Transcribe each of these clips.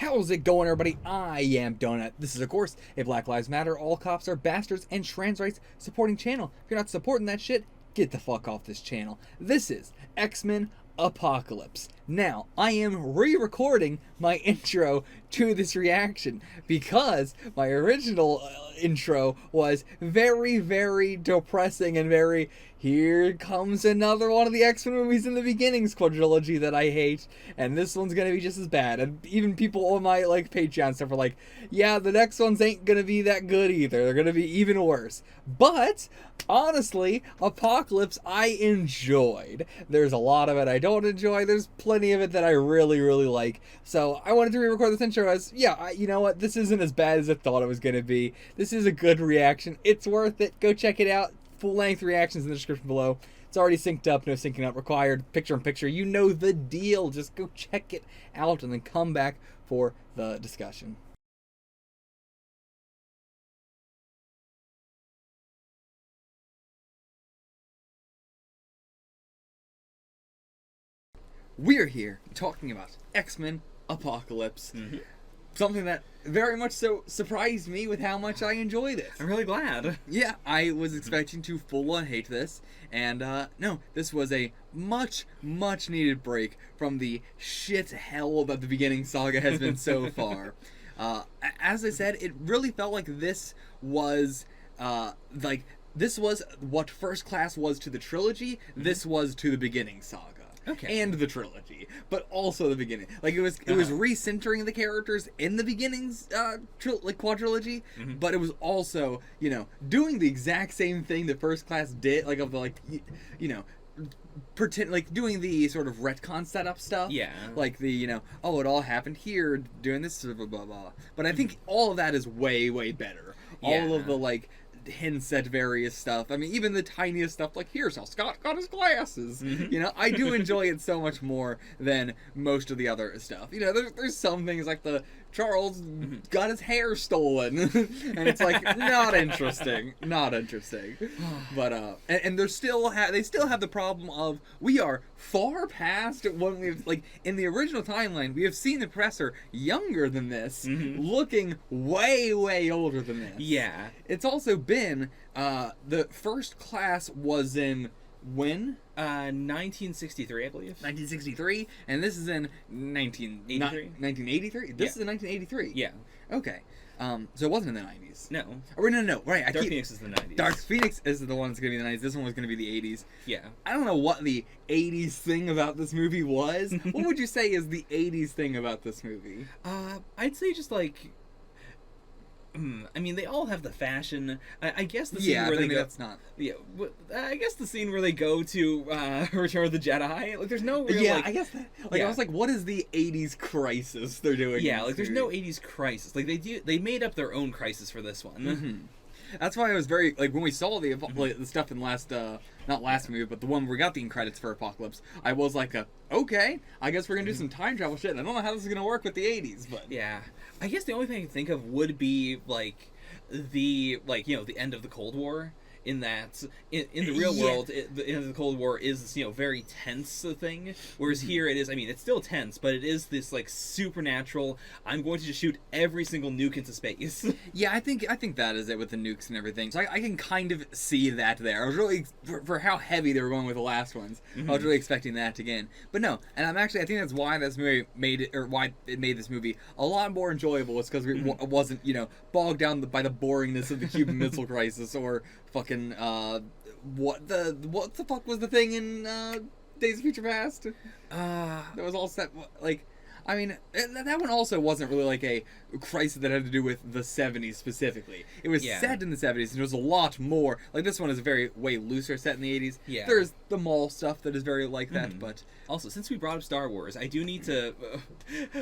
How's it going, everybody? I am Donut. This is, of course, a Black Lives Matter, all cops are bastards, and trans rights supporting channel. If you're not supporting that shit, get the fuck off this channel. This is X-Men Apocalypse. Now, I am re-recording my intro to this reaction because my original intro was very, very depressing and very, here comes another one of the X-Men movies in the Beginnings quadrilogy that I hate, and this one's gonna be just as bad. And even people on my Patreon stuff are like, yeah, the next ones ain't gonna be that good either. They're gonna be even worse. But honestly, Apocalypse I enjoyed. There's a lot of it I don't enjoy. There's plenty of it that I really, really like. So I wanted to re-record this intro as, yeah, you know what? This isn't as bad as I thought it was gonna be. This is a good reaction. It's worth it. Go check it out. Full-length reactions in the description below. It's already synced up, no syncing up required. Picture-in-picture, you know the deal. Just go check it out and then come back for the discussion. We're here talking about X-Men Apocalypse. Mm-hmm. Something that very much so surprised me with how much I enjoyed it. I'm really glad. Yeah, I was expecting to full-on hate this, and no, this was a much, much needed break from the shit hell that the Beginning saga has been so far. As I said, it really felt like this was, this was what First Class was to the trilogy, this was to the Beginning saga. Okay. And the trilogy, but also the beginning. Like it was recentering the characters in the Beginnings quadrilogy, but it was also, you know, doing the exact same thing that First Class did, like of the pretend, like doing the sort of retcon setup stuff. Yeah. Like the, you know, oh, it all happened here, doing this, blah, blah, blah. But I think all of that is way, way better. Yeah. All of the, hints at various stuff. I mean, even the tiniest stuff, like, here's how Scott got his glasses. You know, I do enjoy it so much more than most of the other stuff. You know, there's some things like the Charles got his hair stolen, and it's like, not interesting. Not interesting. But, and they still have the problem of, we are far past when we've, in the original timeline, we have seen the Professor younger than this, looking way, way older than this. Yeah. It's also been, the First Class was in, when? 1963, I believe. 1963, and this is in 1983? This is in 1983? Yeah. Okay. So it wasn't in the 90s. No. Or no, right. Dark Phoenix is the 90s. Dark Phoenix is the one that's going to be the 90s. This one was going to be the 80s. Yeah. I don't know what the 80s thing about this movie was. What would you say is the 80s thing about this movie? I'd say just I mean, they all have the fashion. I guess the scene where they go. That's not. Yeah, I guess the scene where they go to Return of the Jedi. There's no real. I guess that. I was like, what is the '80s crisis they're doing? Yeah, there's no '80s crisis. They made up their own crisis for this one. That's why I was very when we saw the stuff in last not last movie, but the one where we got the end credits for Apocalypse. I was like, okay, I guess we're gonna do some time travel shit. I don't know how this is gonna work with the '80s, but yeah, I guess the only thing I can think of would be the end of the Cold War. In that, in the real world, the end of the Cold War is this, very tense thing. Whereas here it is, I mean, it's still tense, but it is this supernatural. I'm going to just shoot every single nuke into space. Yeah, I think that is it with the nukes and everything. So I can kind of see that there. I was really for how heavy they were going with the last ones. I was really expecting that again, but no. And I think that's why this movie why it made this movie a lot more enjoyable. It's because it wasn't bogged down by the boringness of the Cuban Missile Crisis or fucking what the fuck was the thing in Days of Future Past? That was all set I mean, that one also wasn't really a crisis that had to do with the 70s specifically. It was set in the 70s, and there was a lot more. This one is way looser set in the 80s. Yeah. There's the mall stuff that is very like that, but... Also, since we brought up Star Wars, I do need to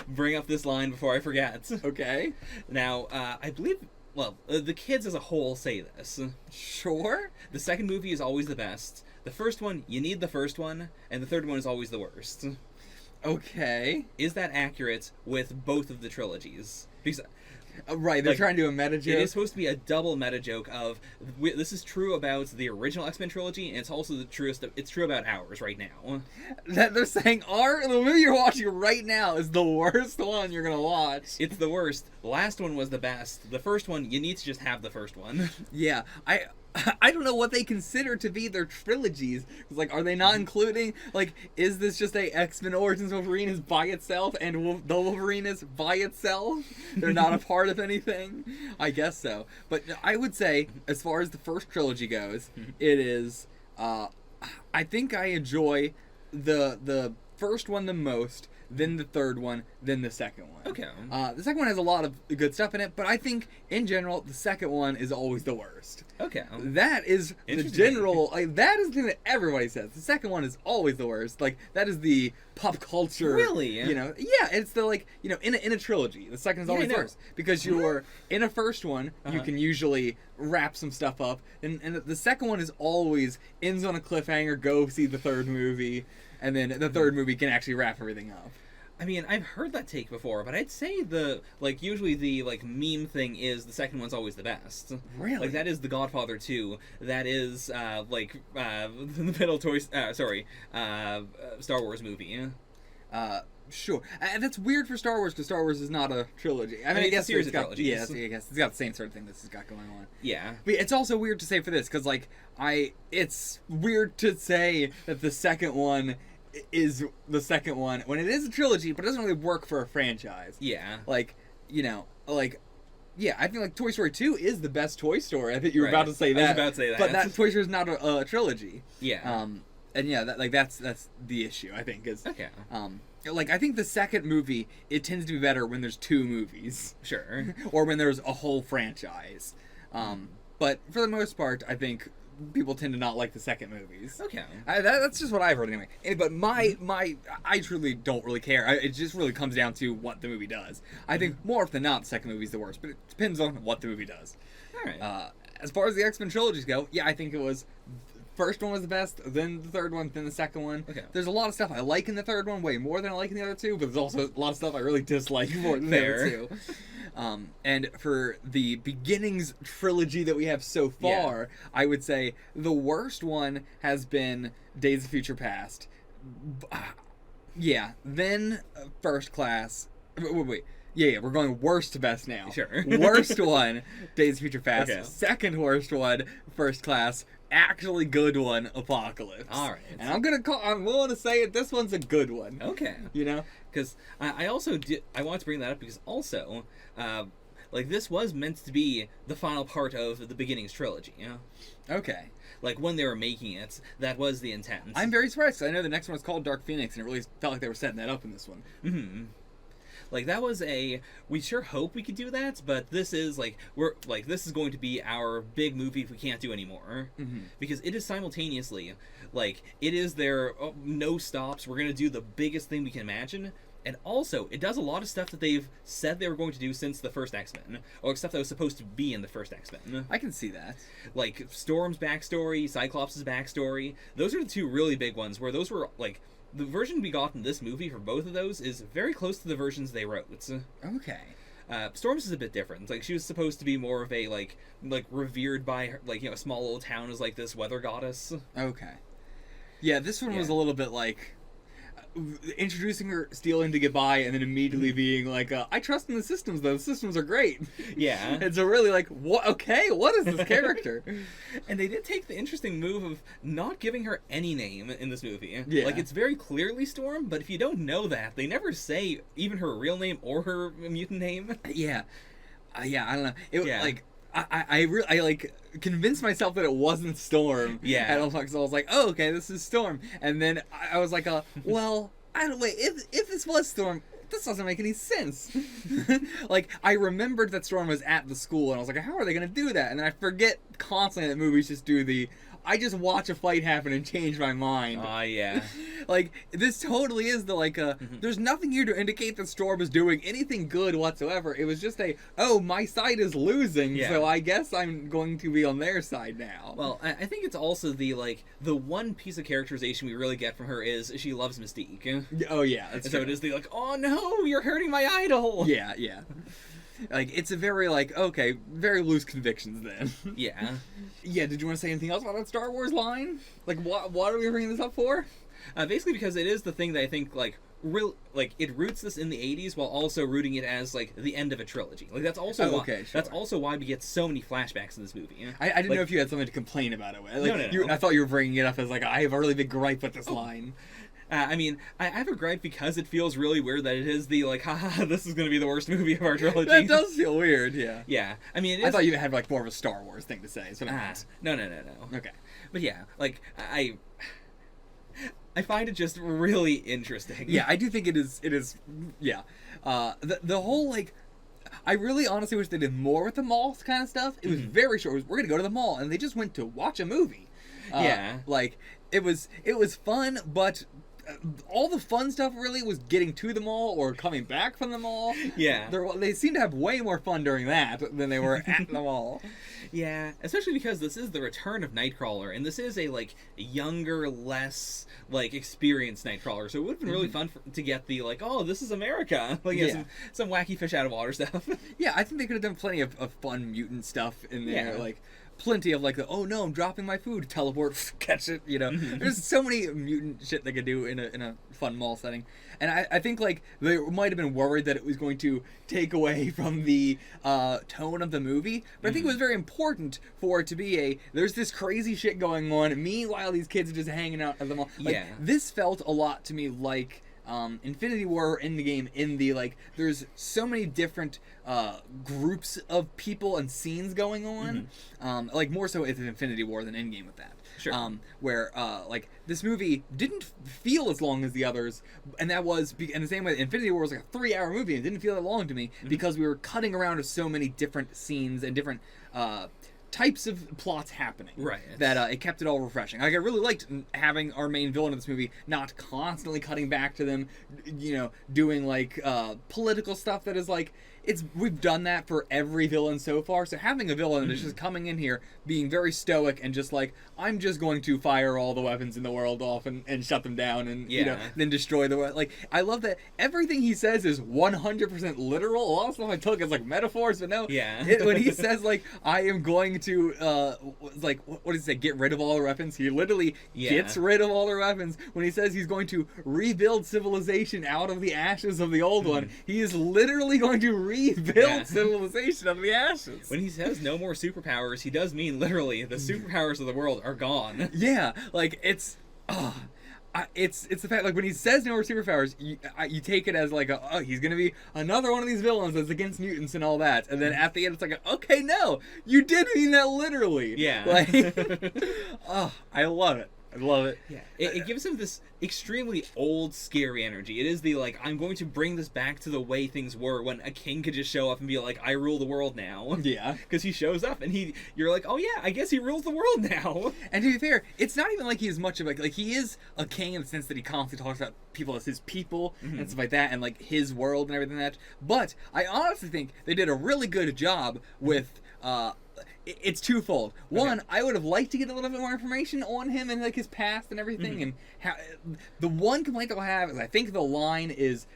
bring up this line before I forget. Okay. Now, I believe... Well, the kids as a whole say this. Sure. The second movie is always the best. The first one, you need the first one. And the third one is always the worst. Okay. Is that accurate with both of the trilogies? Because Right, they're trying to do a meta joke. it is supposed to be a double meta joke of this is true about the original X-Men trilogy, and it's also it's true about ours right now. That they're saying the movie you're watching right now is the worst one you're gonna watch. It's the worst. The last one was the best. The first one, you need to just have the first one. Yeah, I don't know what they consider to be their trilogies. It's like, are they not including, like, is this just a X-Men Origins Wolverine is by itself and the Wolverine is by itself? They're not a part of anything? I guess so. But I would say, as far as the first trilogy goes, it is, I think I enjoy the first one the most, then the third one, then the second one. Okay. The second one has a lot of good stuff in it, but I think, in general, the second one is always the worst. Okay. That is the general, that is the thing that everybody says. The second one is always the worst. Like, that is the pop culture. Really? You know, yeah, it's the, like, you know, in a trilogy, the second is always the worst. Because you're, in a first one, you can usually wrap some stuff up, and the second one is always ends on a cliffhanger, go see the third movie, and then the third movie can actually wrap everything up. I mean, I've heard that take before, but I'd say usually the, meme thing is the second one's always the best. Really? Like, that is The Godfather 2. That is, the middle Star Wars movie. Sure. That's weird for Star Wars, because Star Wars is not a trilogy. I mean, I guess it's it's got, trilogies. yes, I guess it's got the same sort of thing this has got going on. Yeah. But it's also weird to say for this, because, like, it's weird to say that the second one is the second one when it is a trilogy, but it doesn't really work for a franchise. Yeah. Like, you know, like, yeah, I think, like, Toy Story 2 is the best Toy Story. I think you were about to say that. I was about to say that. But that Toy Story is not a trilogy. Yeah. And yeah, that's the issue, I think, is... Okay. Like, I think the second movie, it tends to be better when there's two movies. Sure. Or when there's a whole franchise. But for the most part, I think people tend to not like the second movies. Okay. That's just what I've heard anyway. But I truly don't really care. It just really comes down to what the movie does. I think more often than not, the second movie's the worst, but it depends on what the movie does. All right. As far as the X-Men trilogies go, yeah, I think it was... First one was the best, then the third one, then the second one. Okay. There's a lot of stuff I like in the third one, way more than I like in the other two, but there's also a lot of stuff I really dislike more than the other two. And for the beginnings trilogy that we have so far, I would say the worst one has been Days of Future Past. Yeah, then First Class. Wait. Yeah, we're going worst to best now. Sure. Worst one, Days of Future Past. Okay. Second worst one, First Class. Actually good one, Apocalypse. All right. And I'm willing to say it, this one's a good one. Okay. You know? Because I also I want to bring that up because also, this was meant to be the final part of the Beginnings trilogy, you know? Okay. Like, when they were making it, that was the intent. I'm very surprised, 'cause I know the next one is called Dark Phoenix, and it really felt like they were setting that up in this one. Mm-hmm. Like, that was we sure hope we could do that, but this is, this is going to be our big movie if we can't do anymore. Mm-hmm. Because it is simultaneously, it is their no stops, we're going to do the biggest thing we can imagine, and also, it does a lot of stuff that they've said they were going to do since the first X-Men, or stuff that was supposed to be in the first X-Men. I can see that. Like, Storm's backstory, Cyclops' backstory, those are the two really big ones, where those were, the version we got in this movie for both of those is very close to the versions they wrote. Okay. Storm's is a bit different. Like, she was supposed to be more of a, revered by, her, a small little town as, this weather goddess. Okay. Yeah, this one was a little bit introducing her, stealing to get by, and then immediately being I trust in the systems, though. The systems are great. Yeah. It's a really, what? Okay, what is this character? And they did take the interesting move of not giving her any name in this movie. Yeah. It's very clearly Storm, but if you don't know that, they never say even her real name or her mutant name. Yeah. I don't know. I convinced myself that it wasn't Storm. Yeah. And I was like, oh, okay, this is Storm. And then I was like, well, if this was Storm, this doesn't make any sense. I remembered that Storm was at the school, and I was like, how are they going to do that? And then I forget constantly that movies just do I just watch a fight happen and change my mind. Yeah. This totally is there's nothing here to indicate that Storm is doing anything good whatsoever. It was just my side is losing, so I guess I'm going to be on their side now. Well, I think it's also the one piece of characterization we really get from her is she loves Mystique. Oh, yeah, that's and true. so it is oh no, you're hurting my idol! Yeah. Like, it's a very, like, okay, very loose convictions then. Yeah. Yeah, did you want to say anything else about that Star Wars line? Like, what are we bringing this up for? Basically because it is the thing that I think, like, it roots this in the 80s while also rooting it as, like, the end of a trilogy. Like, that's also why, okay, sure. That's also why we get so many flashbacks in this movie. You know? I didn't know if you had something to complain about it. Like, No. I thought you were bringing it up as, like, I have a really big gripe with this line. I mean, I have a gripe because it feels really weird that it is the, like, haha, this is going to be the worst movie of our trilogy. That does feel weird, yeah. Yeah. I mean, I thought you had, like, more of a Star Wars thing to say. Is what I meant. No. Okay. But yeah, like, I find it just really interesting. Yeah, I do think it is, yeah. The whole, like, I really honestly wish they did more with the mall kind of stuff. It was very short. We're going to go to the mall, and they just went to watch a movie. Yeah. Like, it was fun, but all the fun stuff really was getting to the mall or coming back from the mall. Yeah. They seem to have way more fun during that than they were at the mall. Yeah, especially because this is the return of Nightcrawler, and this is a, like, younger, less, like, experienced Nightcrawler, so it would have been really fun to get the, like, oh, this is America, like, you know, some wacky fish out of water stuff. Yeah, I think they could have done plenty of fun mutant stuff in there, Yeah. like, plenty of, like, oh no, I'm dropping my food, teleport, catch it, you know. There's so many mutant shit they could do in a fun mall setting. And I think, like, they might have been worried that it was going to take away from the tone of the movie, but I think it was very important for it to be there's this crazy shit going on, meanwhile these kids are just hanging out at the mall. Like, this felt a lot to me like Infinity War Endgame, in the, like, there's so many different groups of people and scenes going on, like, more so with Infinity War than Endgame with that. Sure. Where, like, this movie didn't feel as long as the others, and that was, in the same way, Infinity War was like a 3-hour movie, and it didn't feel that long to me, because we were cutting around to so many different scenes and different, types of plots happening. Right. That it kept it all refreshing. Like, I really liked having our main villain in this movie not constantly cutting back to them, you know, doing, like, political stuff that is, like, we've done that for every villain so far, so having a villain that's just coming in here being very stoic and just like, I'm just going to fire all the weapons in the world off and shut them down and, you know, then destroy the world. Like, I love that everything he says is 100% literal. A lot of stuff I took as, like, metaphors, but no. Yeah. When he says, like, I am going to, like, what does he say, get rid of all the weapons? He literally gets rid of all the weapons. When he says he's going to rebuild civilization out of the ashes of the old one, he is literally going to rebuild civilization out of the ashes. When he says no more superpowers, he does mean literally the superpowers of the world are gone. Yeah, like, it's the fact, like, when he says no more superpowers, you take it as, like, he's gonna be another one of these villains that's against mutants and all that, and then at the end it's like, okay, no, you did mean that literally. Yeah. Like, I love it. I love it. Yeah, it gives him this extremely old, scary energy. It is the, like, I'm going to bring this back to the way things were when a king could just show up and be like, I rule the world now. Yeah. Because he shows up and you're like, oh yeah, I guess he rules the world now. And to be fair, it's not even like he is much of like, he is a king in the sense that he constantly talks about people as his people and stuff like that, and, like, his world and everything like that. But I honestly think they did a really good job with, it's twofold. One, I would have liked to get a little bit more information on him and, like, his past and everything. And how, the one complaint I'll have is I think the line is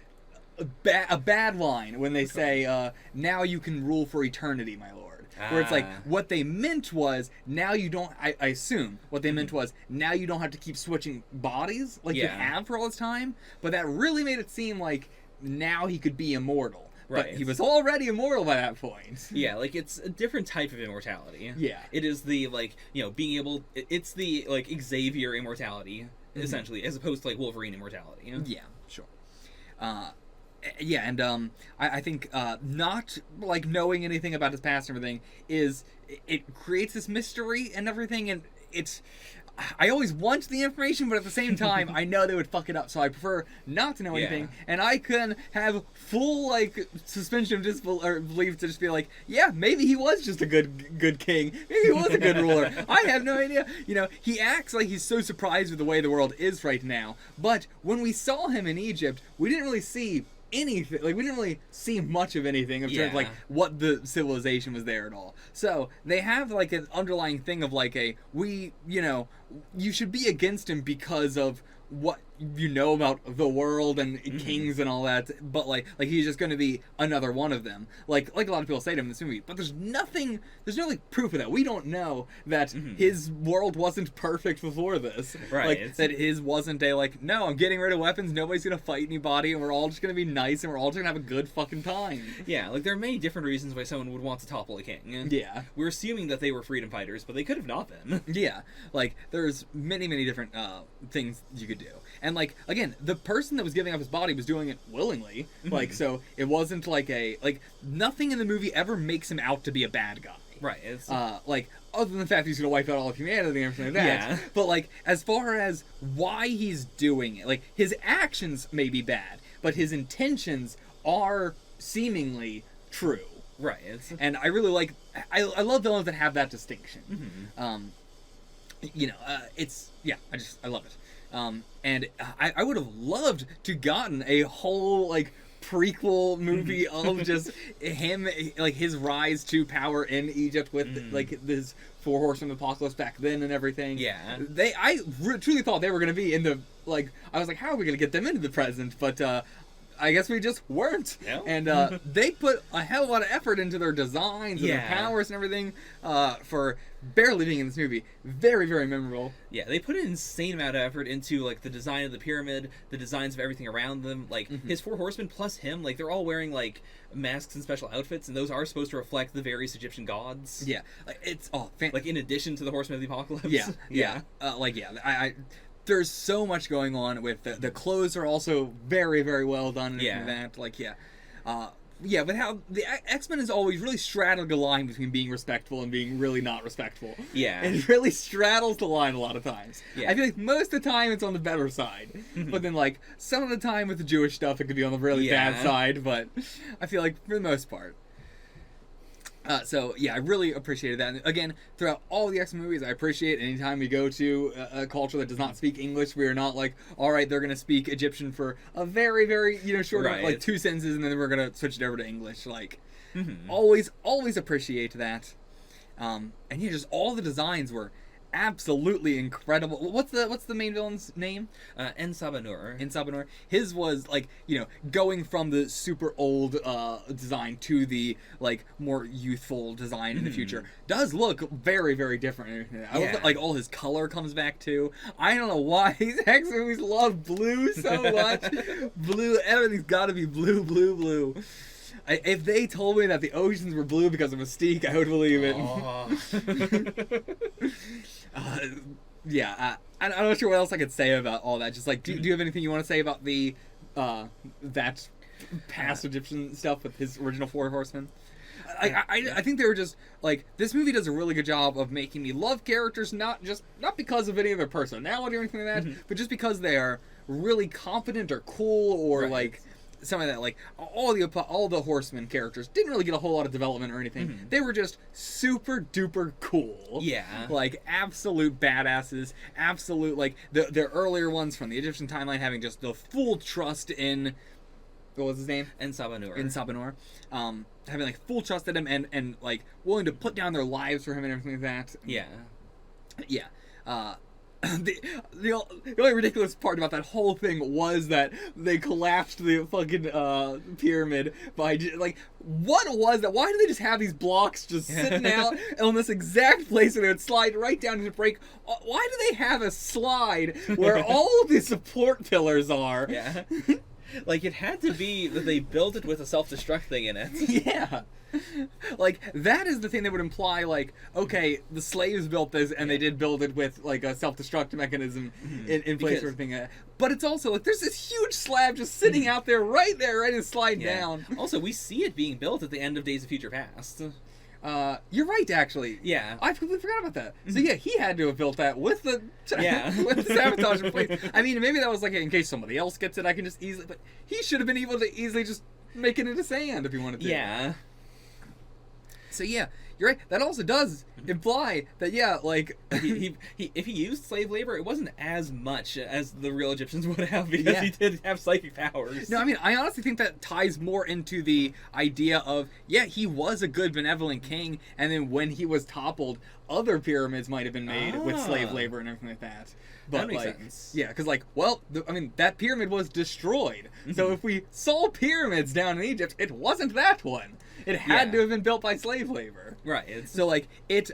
a bad line when they say, now you can rule for eternity, my lord. Where it's like, what they meant was, now you don't, I assume, what they meant was, now you don't have to keep switching bodies like you have for all this time. But that really made it seem like now he could be immortal. Right. But he was already immortal by that point. Yeah, like, it's a different type of immortality. Yeah. It is the, like, you know, being able... It's the, like, Xavier immortality, essentially, as opposed to, like, Wolverine immortality. You know? Yeah, sure. Yeah, and I think not, like, knowing anything about his past and everything it creates this mystery and everything, and it's... I always want the information, but at the same time, I know they would fuck it up, so I prefer not to know anything, and I can have full, like, suspension of disbelief to just be like, yeah, maybe he was just a good king, maybe he was a good ruler, I have no idea. You know, he acts like he's so surprised with the way the world is right now, but when we saw him in Egypt, we didn't really see anything, like, we didn't really see much of anything in terms of, like, what the civilization was there at all. So they have, like, an underlying thing of, like, you know, you should be against him because of what you know about the world and kings and all that, but like he's just going to be another one of them. Like a lot of people say to him in this movie, but there's no like proof of that. We don't know that his world wasn't perfect before this. Right. Like that his wasn't a like, no, I'm getting rid of weapons, nobody's going to fight anybody, and we're all just going to be nice, and we're all just going to have a good fucking time. Yeah, like there are many different reasons why someone would want to topple a king. Yeah. We're assuming that they were freedom fighters, but they could have not been. Yeah, like there's many different things you could do, and like again, the person that was giving up his body was doing it willingly. Like, so it wasn't like nothing in the movie ever makes him out to be a bad guy. Right. It's... like other than the fact that he's gonna wipe out all of humanity and everything like that. Yeah. But like as far as why he's doing it, like his actions may be bad, but his intentions are seemingly true. Right. It's... And I really like. I love villains that have that distinction. It's I love it. And I would have loved to gotten a whole like prequel movie of just him, like his rise to power in Egypt with like this Four Horsemen apocalypse back then and everything. Yeah. I truly thought they were gonna be in the like. I was like, how are we gonna get them into the present? But I guess we just weren't. Yeah. And they put a hell of a lot of effort into their designs and their powers and everything for barely being in this movie. Very, very memorable. Yeah, they put an insane amount of effort into like the design of the pyramid, the designs of everything around them. Like his Four Horsemen plus him, like they're all wearing like masks and special outfits, and those are supposed to reflect the various Egyptian gods. Yeah, it's like in addition to the Horsemen of the Apocalypse. Yeah. I there's so much going on with the clothes are also very, very well done and that. Like, but how the X-Men is always really straddling the line between being respectful and being really not respectful. Yeah. It really straddles the line a lot of times. Yeah. I feel like most of the time it's on the better side. But then, like, some of the time with the Jewish stuff, it could be on the really bad side. But I feel like, for the most part. I really appreciated that. And again, throughout all the X-Men movies, I appreciate anytime we go to a culture that does not speak English, we are not like, all right, they're going to speak Egyptian for a very, very, short, like 2 sentences, and then we're going to switch it over to English. Like, always appreciate that. And just all the designs were absolutely incredible. What's the main villain's name? En Sabanur. His was like, going from the super old design to the like more youthful design in the future does look very, very different. I love that, like all his color comes back too. I don't know why these X movies love blue so much. Blue, everything's got to be blue. If they told me that the oceans were blue because of Mystique, I would believe it. I'm not sure what else I could say about all that. Just like, do you have anything you want to say about the that past Egyptian stuff with his original Four Horsemen? I think they were just like, this movie does a really good job of making me love characters not because of any of their personality or anything like that, but just because they are really confident or cool or like some of that. Like all the Horsemen characters didn't really get a whole lot of development or anything. They were just super duper cool. Yeah. Like absolute badasses. Absolute like the earlier ones from the Egyptian timeline having just the full trust in, what was his name? En Sabanur. Having like full trust in him and like willing to put down their lives for him and everything like that. Yeah. The only ridiculous part about that whole thing was that they collapsed the fucking pyramid by like, what was that? Why do they just have these blocks just sitting out on this exact place where they would slide right down into break? Why do they have a slide where all of the support pillars are? Yeah. Like, it had to be that they built it with a self-destruct thing in it. Yeah. Like, that is the thing that would imply, like, okay, the slaves built this, and they did build it with, like, a self-destruct mechanism in place for everything. But it's also, like, there's this huge slab just sitting out there, ready to slide down. Also, we see it being built at the end of Days of Future Past. You're right, actually. Yeah. I completely forgot about that. So yeah, he had to have built that with the with the sabotage in place. I mean, maybe that was like, in case somebody else gets it, I can just easily, but he should have been able to easily just make it into sand if he wanted to. Yeah. So yeah, you're right. That also does imply that, yeah, like... he if he used slave labor, it wasn't as much as the real Egyptians would have, because he did have psychic powers. No, I mean, I honestly think that ties more into the idea of, yeah, he was a good, benevolent king, and then when he was toppled, other pyramids might have been made with slave labor and everything like that. But, that makes like, sense. yeah, because, like, well, I mean, that pyramid was destroyed. So if we saw pyramids down in Egypt, it wasn't that one. It had to have been built by slave labor. Right. So, like,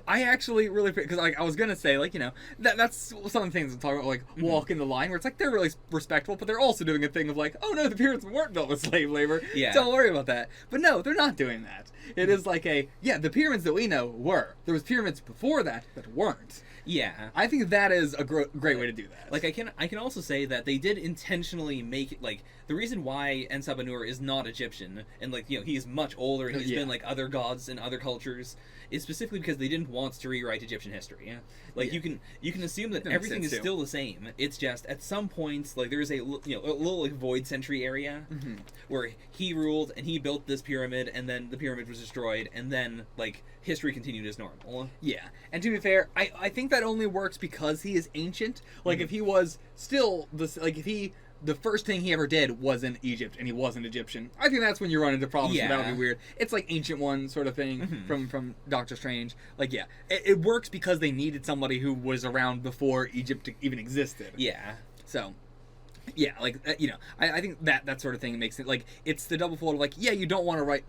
I actually really, because, like, I was going to say, like, you know, that's some of the things I'm talking about, like, walking the line, where it's like, they're really respectful, but they're also doing a thing of, like, oh, no, the pyramids weren't built with slave labor. Yeah. Don't worry about that. But no, they're not doing that. It is like the pyramids that we know were. There was pyramids before that weren't. Yeah. I think that is a great way to do that. Like, I can also say that they did intentionally make it, like, the reason why Ensabanur is not Egyptian, and, like, you know, he's much older, and he's been, like, other gods in other cultures, is specifically because they didn't want to rewrite Egyptian history. Like, you can assume that everything is still the same. It's just, at some points, like, there's a little, like, void century area, where he ruled, and he built this pyramid, and then the pyramid was destroyed, and then, like, history continued as normal. Yeah, and to be fair, I think that only works because he is ancient. Like, if he was still if the first thing he ever did was in Egypt and he wasn't Egyptian, I think that's when you run into problems. Yeah. So that would be weird. It's like Ancient One sort of thing from Doctor Strange. Like, yeah, it works because they needed somebody who was around before Egypt even existed. Yeah. So, yeah, like, you know, I think that sort of thing makes it, like, it's the double fold of, like, yeah, you don't want to write,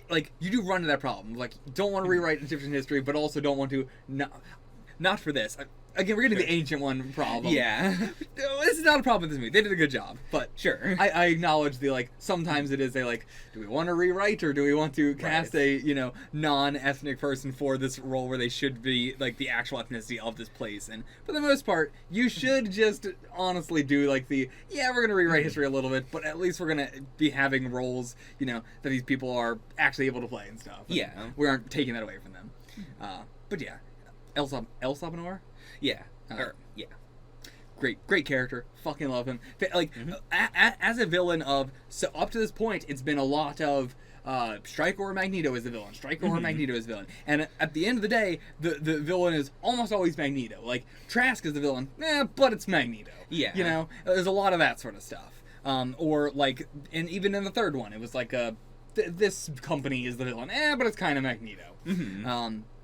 like, you do run into that problem. Like, you don't want to rewrite Egyptian history, but also don't want to, not for this. Again, we're getting the Ancient One problem. Yeah. This is not a problem with this movie. They did a good job. But sure. I acknowledge the, like, sometimes it is a, like, do we want to rewrite or do we want to cast a, you know, non-ethnic person for this role where they should be, like, the actual ethnicity of this place? And for the most part, you should just honestly do, like, we're going to rewrite history a little bit, but at least we're going to be having roles, you know, that these people are actually able to play and stuff. And we aren't taking that away from them. But yeah. El Sabanor? Yeah. Great character. Fucking love him. Like, as a villain so up to this point, it's been a lot of Stryker or Magneto is the villain. Stryker or Magneto is the villain. And at the end of the day, the villain is almost always Magneto. Like, Trask is the villain, but it's Magneto. Yeah. You know, there's a lot of that sort of stuff. Or, like, and even in the third one, it was like, this company is the villain, but it's kind of Magneto.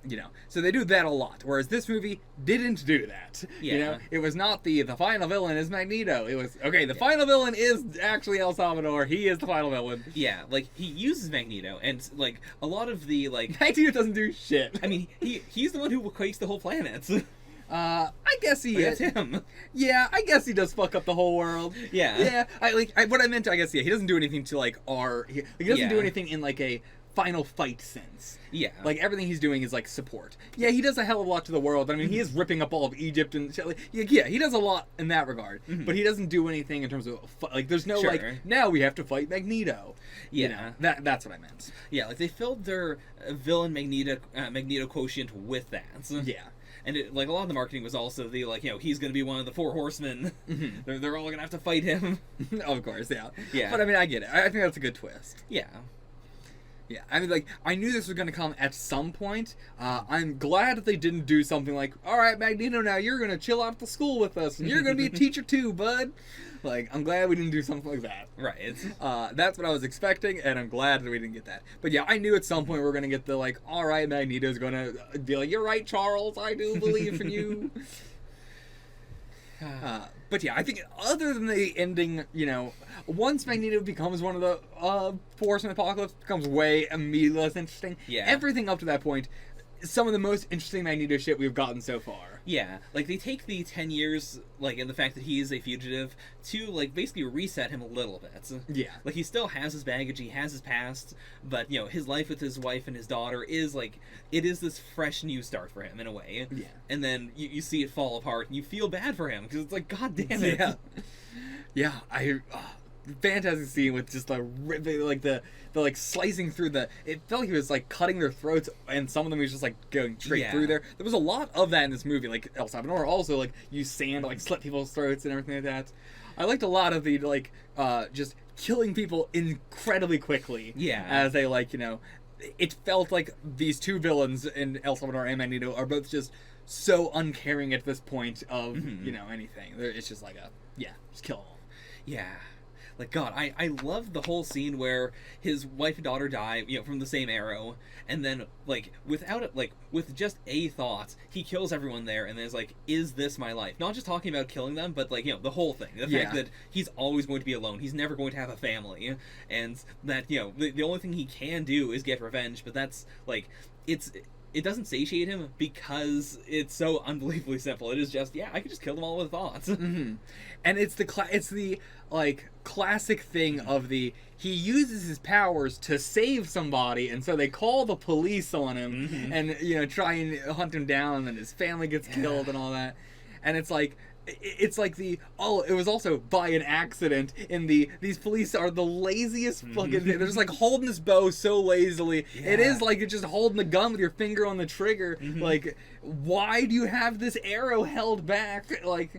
You know, so they do that a lot. Whereas this movie didn't do that. Yeah. You know, it was not the final villain is Magneto. It was, okay, the final villain is actually El Salvador. He is the final villain. Yeah, like, he uses Magneto, and, like, a lot of the, like... Magneto doesn't do shit. I mean, he's the one who quakes the whole planet. I guess he is. That's him. Yeah, I guess he does fuck up the whole world. Yeah. Yeah, what I meant, I guess, he doesn't do anything to, like, he doesn't do anything in, like, a final fight sense. Yeah. Like, everything he's doing is, like, support. Yeah, he does a hell of a lot to the world. I mean, he is ripping up all of Egypt and shit. Like, yeah, he does a lot in that regard. But he doesn't do anything in terms of, like, there's no, like, now we have to fight Magneto. Yeah. You know, that's what I meant. Yeah, like, they filled their villain Magneto quotient with that. Yeah. And, like, a lot of the marketing was also the, like, you know, he's going to be one of the Four Horsemen. They're all going to have to fight him. Of course, yeah. Yeah. But, I mean, I get it. I think that's a good twist. Yeah. Yeah, I mean, like, I knew this was going to come at some point. I'm glad that they didn't do something like, all right, Magneto, now you're going to chill out at the school with us, and you're going to be a teacher too, bud. Like, I'm glad we didn't do something like that. Right. That's what I was expecting, and I'm glad that we didn't get that. But yeah, I knew at some point we were going to get the, like, all right, Magneto's going to be like, you're right, Charles, I do believe in you. But yeah, I think other than the ending, you know, once Magneto becomes one of the Four Horsemen Apocalypse, becomes way immediately less interesting. Yeah. Everything up to that point, some of the most interesting Magneto shit we've gotten so far. Yeah, like, they take the 10 years, like, and the fact that he is a fugitive to, like, basically reset him a little bit. Yeah. Like, he still has his baggage, he has his past, but, you know, his life with his wife and his daughter is, like, it is this fresh new start for him, in a way. Yeah. And then you see it fall apart, and you feel bad for him, because it's like, God damn it. Yeah. Yeah, fantastic scene with just the like slicing through it felt like he was like cutting their throats, and some of them he was just like going straight through there. There was a lot of that in this movie. Like, El Salvador also like used sand to like slit people's throats and everything like that. I liked a lot of the like just killing people incredibly quickly. Yeah. As they like, you know, it felt like these two villains in El Salvador and Magneto are both just so uncaring at this point of, you know, anything. It's just like just kill them all. Yeah. Like, God, I love the whole scene where his wife and daughter die, you know, from the same arrow, and then, like, without it, like, with just a thought, he kills everyone there, and then is like, is this my life? Not just talking about killing them, but, like, you know, the whole thing. The fact that he's always going to be alone. He's never going to have a family. And that, you know, the only thing he can do is get revenge, but that's, like, it doesn't satiate him because it's so unbelievably simple. It is just, I could just kill them all with thoughts. And it's the like classic thing of he uses his powers to save somebody, and so they call the police on him and, you know, try and hunt him down, and his family gets killed and all that. And it's like it was also by an accident in these police are the laziest fucking thing. They're just like holding this bow so lazily. It is like you're just holding the gun with your finger on the trigger. Like, why do you have this arrow held back? Like,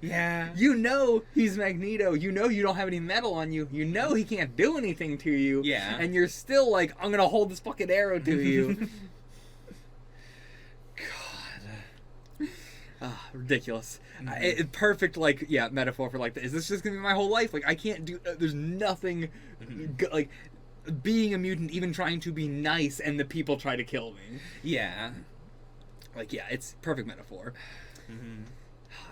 you know he's Magneto. You know you don't have any metal on you. You know he can't do anything to you. And you're still like, I'm gonna hold this fucking arrow to you. Ridiculous. Perfect, like, metaphor for, like, is this just gonna be my whole life? Like, I can't do, there's nothing, like, being a mutant, even trying to be nice, and the people try to kill me. Like, it's perfect metaphor.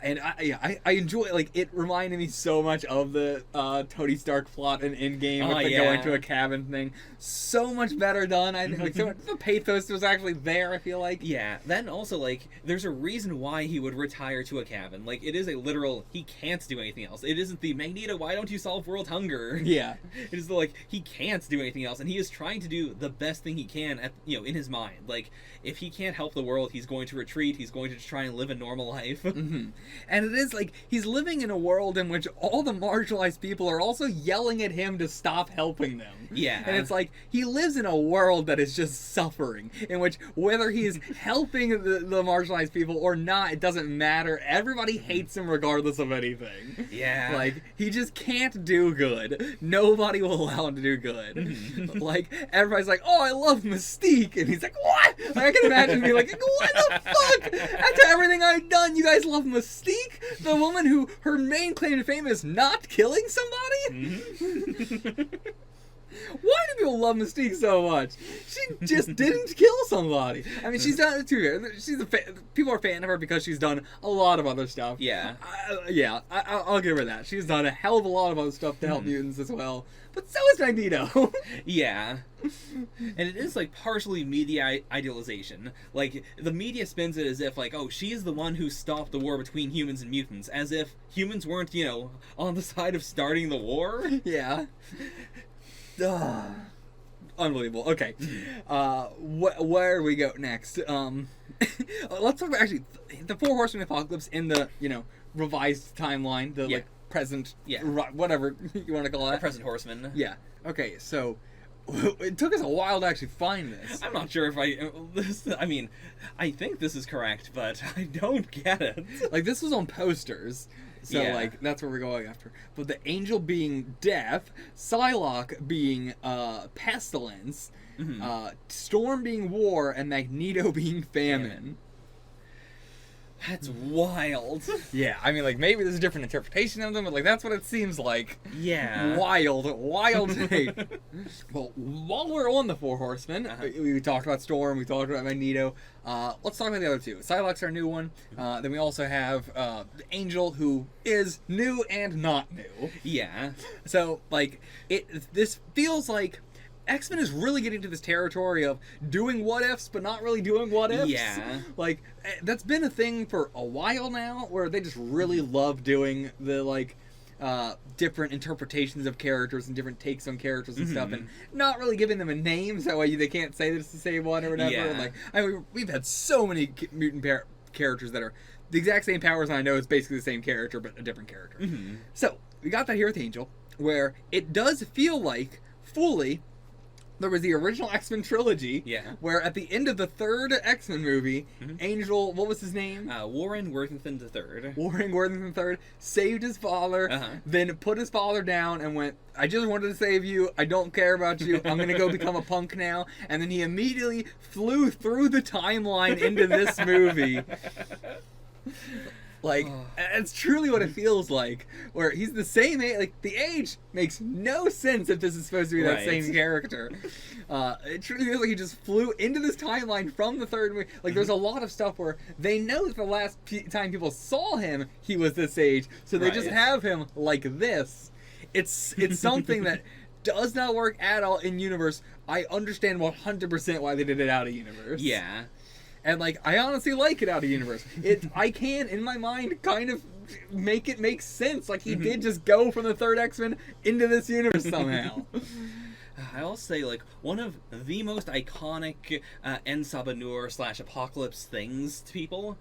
And I enjoy, like, it reminded me so much of the Tony Stark plot in Endgame with the going to a cabin thing. So much better done. I think, like, so much, the pathos was actually there, I feel like. Then also, like, there's a reason why he would retire to a cabin. Like, it is a literal, he can't do anything else. It isn't the, Magneto, why don't you solve world hunger? It is the, like, he can't do anything else, and he is trying to do the best thing he can, at, you know, in his mind. Like, if he can't help the world, he's going to retreat, he's going to try and live a normal life. And it is like he's living in a world in which all the marginalized people are also yelling at him to stop helping them. And it's like he lives in a world that is just suffering, in which whether he's helping the marginalized people or not, it doesn't matter. Everybody hates him regardless of anything. Like, he just can't do good. Nobody will allow him to do good. Like, everybody's like, oh, I love Mystique. And he's like, what? Like, I can imagine being like, what the fuck? After everything I've done, you guys love Mystique? The woman who her main claim to fame is not killing somebody? Why do people love Mystique so much? She just didn't kill somebody. I mean, she's done it too. People are a fan of her because she's done a lot of other stuff. I'll give her that. She's done a hell of a lot of other stuff to help mutants as well. But so is Magneto. And it is, like, partially media idealization. Like, the media spins it as if, like, oh, she's the one who stopped the war between humans and mutants. As if humans weren't, you know, on the side of starting the war. Unbelievable. Okay. Where we go next? Let's talk about, actually, the Four Horsemen Apocalypse in the, you know, revised timeline. The, like, present, whatever you want to call it. The present Horseman. Okay, so it took us a while to actually find this. I'm not sure if I mean, I think this is correct, but I don't get it. Like, this was on posters, so, like, that's what we're going after. But the Angel being death, Psylocke being pestilence, Storm being war, and Magneto being famine. That's wild. I mean, like, maybe there's a different interpretation of them, but, like, that's what it seems like. Wild take. Well, while we're on the Four Horsemen, we talked about Storm, we talked about Magneto. Let's talk about the other two. Psylocke's our new one. Then we also have the Angel, who is new and not new. So, like, this feels like X-Men is really getting to this territory of doing what-ifs, but not really doing what-ifs. Like, that's been a thing for a while now, where they just really love doing the, like, different interpretations of characters and different takes on characters and stuff, and not really giving them a name, so they can't say that it's the same one or whatever. Like, I mean, we've had so many mutant characters that are the exact same powers, and I know it's basically the same character, but a different character. So, we got that here with Angel, where it does feel like, fully, there was the original X-Men trilogy, Yeah. where at the end of the third X-Men movie, Angel, what was his name? Warren Worthington III. Warren Worthington III saved his father, then put his father down and went, I just wanted to save you, I don't care about you, I'm gonna go become a punk now. And then he immediately flew through the timeline into this movie. Like, it's truly what it feels like, where he's the same age, like, the age makes no sense if this is supposed to be that same character. It truly feels like he just flew into this timeline from the third movie. Like, there's a lot of stuff where they know that the last time people saw him, he was this age, so they just have him like this. It's something that does not work at all in universe. I understand 100% why they did it out of universe. Yeah. And, like, I honestly like it out of universe. I can, in my mind, kind of make it make sense. Like, he did just go from the third X-Men into this universe somehow. I'll say, like, one of the most iconic En Sabanur / Apocalypse things to people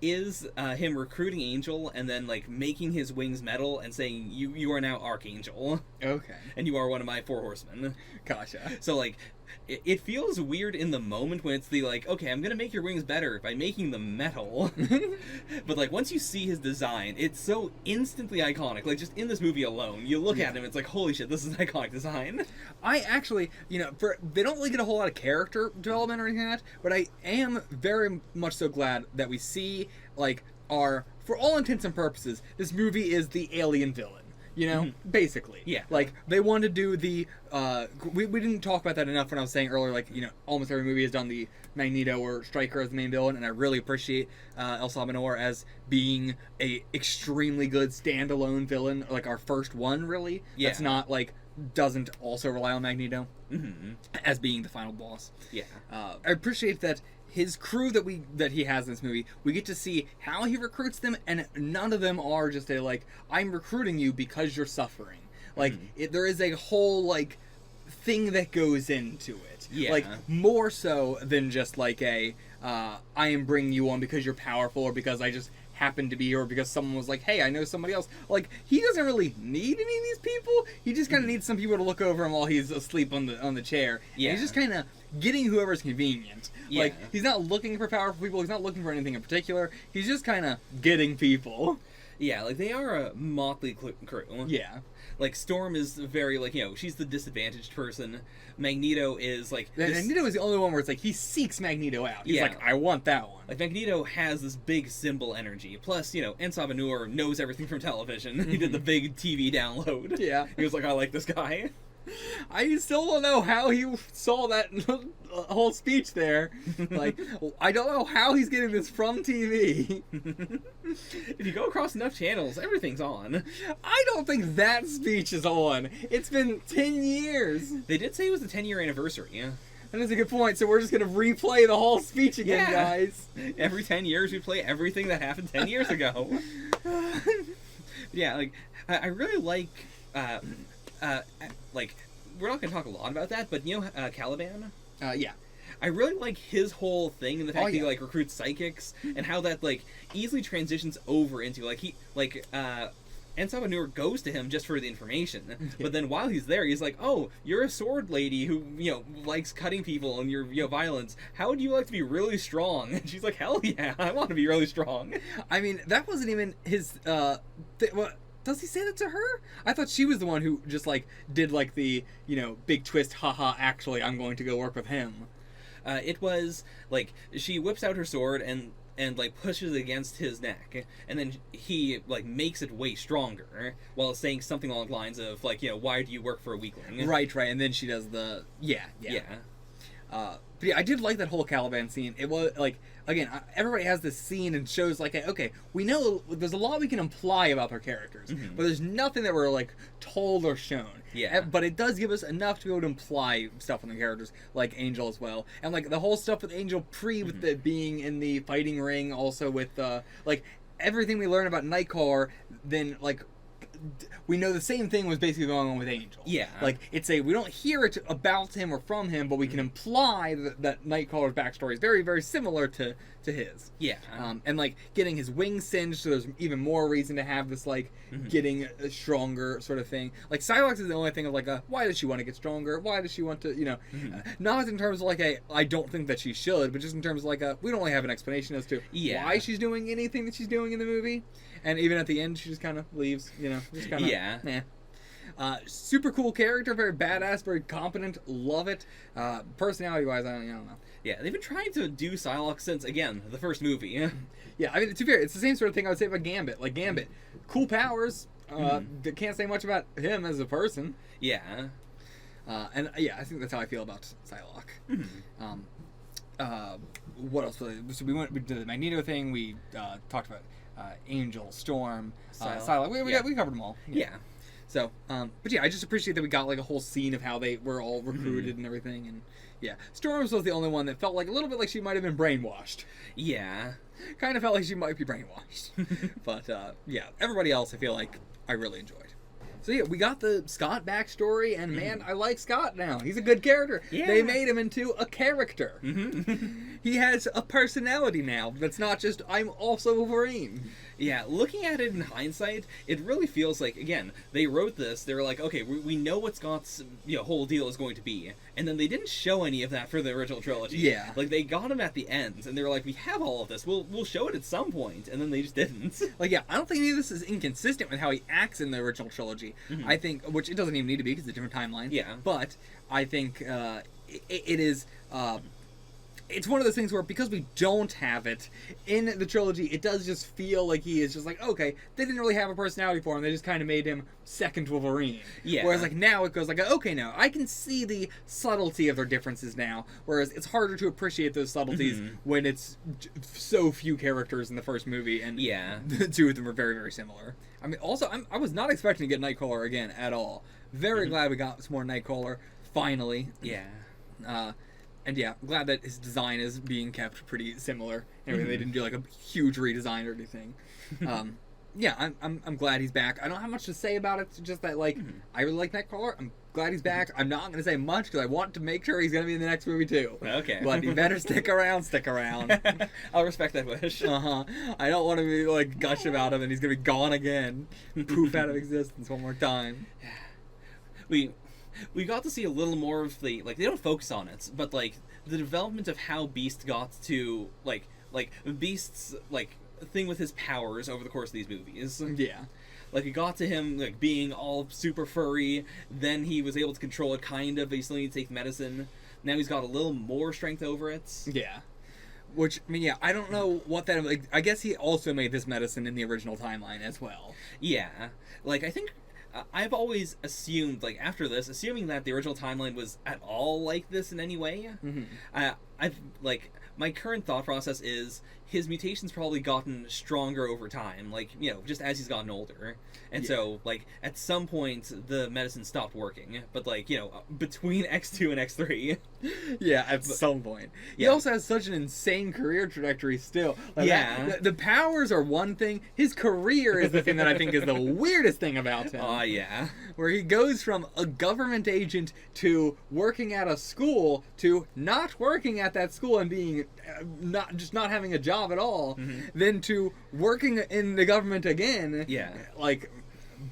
is him recruiting Angel and then, like, making his wings metal and saying, you are now Archangel. Okay. And you are one of my Four Horsemen. Gotcha. So, like, it feels weird in the moment when it's the, like, okay, I'm gonna make your wings better by making them metal. But, like, once you see his design, it's so instantly iconic. Like, just in this movie alone, you look at him, it's like, holy shit, this is an iconic design. I actually, you know, they don't really get a whole lot of character development or anything like that, but I am very much so glad that we see, like, for all intents and purposes, this movie is the alien villain. You know, basically. Yeah. Like, they wanted to do the, we didn't talk about that enough when I was saying earlier, like, you know, almost every movie has done the Magneto or Stryker as the main villain, and I really appreciate El Salvador as being a extremely good standalone villain, like our first one, really. Yeah. That's not, like, doesn't also rely on Magneto as being the final boss. Yeah. I appreciate that his crew that he has in this movie, we get to see how he recruits them, and none of them are just a, like, I'm recruiting you because you're suffering. Like, there is a whole, like, thing that goes into it. Yeah. Like, more so than just, like, I am bringing you on because you're powerful, or because I just happen to be here, or because someone was like, hey, I know somebody else. Like, he doesn't really need any of these people. He just kind of needs some people to look over him while he's asleep on the chair. Yeah. And he's just kind of getting whoever's convenient. Yeah. Like, he's not looking for powerful people. He's not looking for anything in particular. He's just kind of getting people. Yeah, like, they are a motley crew. Yeah. Like, Storm is very, like, you know, she's the disadvantaged person. Magneto is, like... Magneto is the only one where it's like, he seeks Magneto out. He's like, I want that one. Like, Magneto has this big symbol energy. Plus, you know, En Sabanur knows everything from television. He did the big TV download. Yeah. He was like, I like this guy. I still don't know how he saw that whole speech there. Like, I don't know how he's getting this from TV. If you go across enough channels, everything's on. I don't think that speech is on. It's been 10 years. They did say it was the 10-year anniversary, yeah. That is a good point, so we're just going to replay the whole speech again, guys. Every 10 years we play everything that happened 10 years ago. Yeah, like, I really like... like, we're not going to talk a lot about that, but you know Caliban? Yeah. I really like his whole thing and the fact that he, like, recruits psychics and how that, like, easily transitions over into, like, En Sabanur goes to him just for the information, but then while he's there, he's like, oh, you're a sword lady who, you know, likes cutting people and you're, you know, violence. How would you like to be really strong? And she's like, hell yeah, I want to be really strong. I mean, that wasn't even his, does he say that to her? I thought she was the one who just, like, did, like, the, you know, big twist, haha, actually, I'm going to go work with him. It was, like, she whips out her sword and like, pushes it against his neck, and then he, like, makes it way stronger, while saying something along the lines of, like, you know, why do you work for a weakling? Right, and then she does the, yeah. But yeah, I did like that whole Caliban scene. It was, like, again, everybody has this scene and shows, like, okay, we know there's a lot we can imply about their characters, but there's nothing that we're, like, told or shown. Yeah. But it does give us enough to be able to imply stuff on the characters, like Angel as well. And, like, the whole stuff with Angel with the being in the fighting ring, also with, like, everything we learn about Nightcrawler, then, like, we know the same thing was basically going on with Angel. Yeah. Like, we don't hear it about him or from him, but we can imply that Nightcrawler's backstory is very, very similar to his. Yeah. And, like, getting his wings singed, so there's even more reason to have this, like, getting a stronger sort of thing. Like, Psylocke is the only thing of, like, why does she want to get stronger? Why does she want to, you know, not in terms of, like, I don't think that she should, but just in terms of, like, we don't really have an explanation as to why she's doing anything that she's doing in the movie. And even at the end, she just kind of leaves, you know, just kind of, super cool character, very badass, very competent, love it. Personality-wise, I don't know. Yeah, they've been trying to do Psylocke since, again, the first movie. Yeah, I mean, to be fair, it's the same sort of thing I would say about Gambit. Like, Gambit, cool powers, can't say much about him as a person. Yeah. And, yeah, I think that's how I feel about Psylocke. What else? So we did the Magneto thing, we talked about Angel, Storm, Psylocke. We covered them all. Yeah. So, but yeah, I just appreciate that we got like a whole scene of how they were all recruited and everything, and yeah, Storm was the only one that felt like a little bit like she might have been brainwashed. Yeah. Kind of felt like she might be brainwashed. But yeah, everybody else I feel like I really enjoyed. So yeah, we got the Scott backstory, and man, I like Scott now. He's a good character. Yeah. They made him into a character. He has a personality now that's not just, I'm also Wolverine. Yeah, looking at it in hindsight, it really feels like, again, they wrote this, they were like, okay, we know what Scott's whole deal is going to be, and then they didn't show any of that for the original trilogy. Yeah. Like, they got him at the end, and they were like, we have all of this, we'll show it at some point, and then they just didn't. Like, yeah, I don't think any of this is inconsistent with how he acts in the original trilogy. I think, which it doesn't even need to be because it's a different timeline. Yeah. But I think it is... it's one of those things where because we don't have it in the trilogy, it does just feel like he is just like, okay, they didn't really have a personality for him. They just kind of made him second Wolverine. Yeah. Whereas like now it goes like, okay, now I can see the subtlety of their differences now. Whereas it's harder to appreciate those subtleties when it's so few characters in the first movie, and the two of them are very, very similar. I mean, also, I was not expecting to get Nightcrawler again at all. Very glad we got some more Nightcrawler finally. Yeah. And yeah, I'm glad that his design is being kept pretty similar. Anyway, they didn't do like a huge redesign or anything. Yeah, I'm glad he's back. I don't have much to say about it. It's just that like I really like Nightcrawler. I'm glad he's back. I'm not going to say much because I want to make sure he's going to be in the next movie too. Okay. But he better stick around. Stick around. I'll respect that wish. I don't want to be like gush about him and he's going to be gone again, poof out of existence one more time. We got to see a little more of the, like, they don't focus on it, but, like, the development of how Beast got to, like, Beast's, like, thing with his powers over the course of these movies. Yeah. Like, we got to him, like, being all super furry, then he was able to control it, kind of, but he still needed to take medicine. Now he's got a little more strength over it. Yeah. Which, I mean, yeah, I don't know what that, like, I guess he also made this medicine in the original timeline as well. Yeah. Like, I think... I've always assumed, like, after this, assuming that the original timeline was at all like this in any way, I've, like, my current thought process is his mutations probably gotten stronger over time, like, just as he's gotten older. And so, like, at some point, the medicine stopped working. But, like, between X2 and X3... Yeah, at some point. He also has such an insane career trajectory still. Like the powers are one thing. His career is the thing that I think is the weirdest thing about him. Oh, yeah. Where he goes from a government agent to working at a school to not working at that school and being not having a job at all, then to working in the government again. Yeah. Like,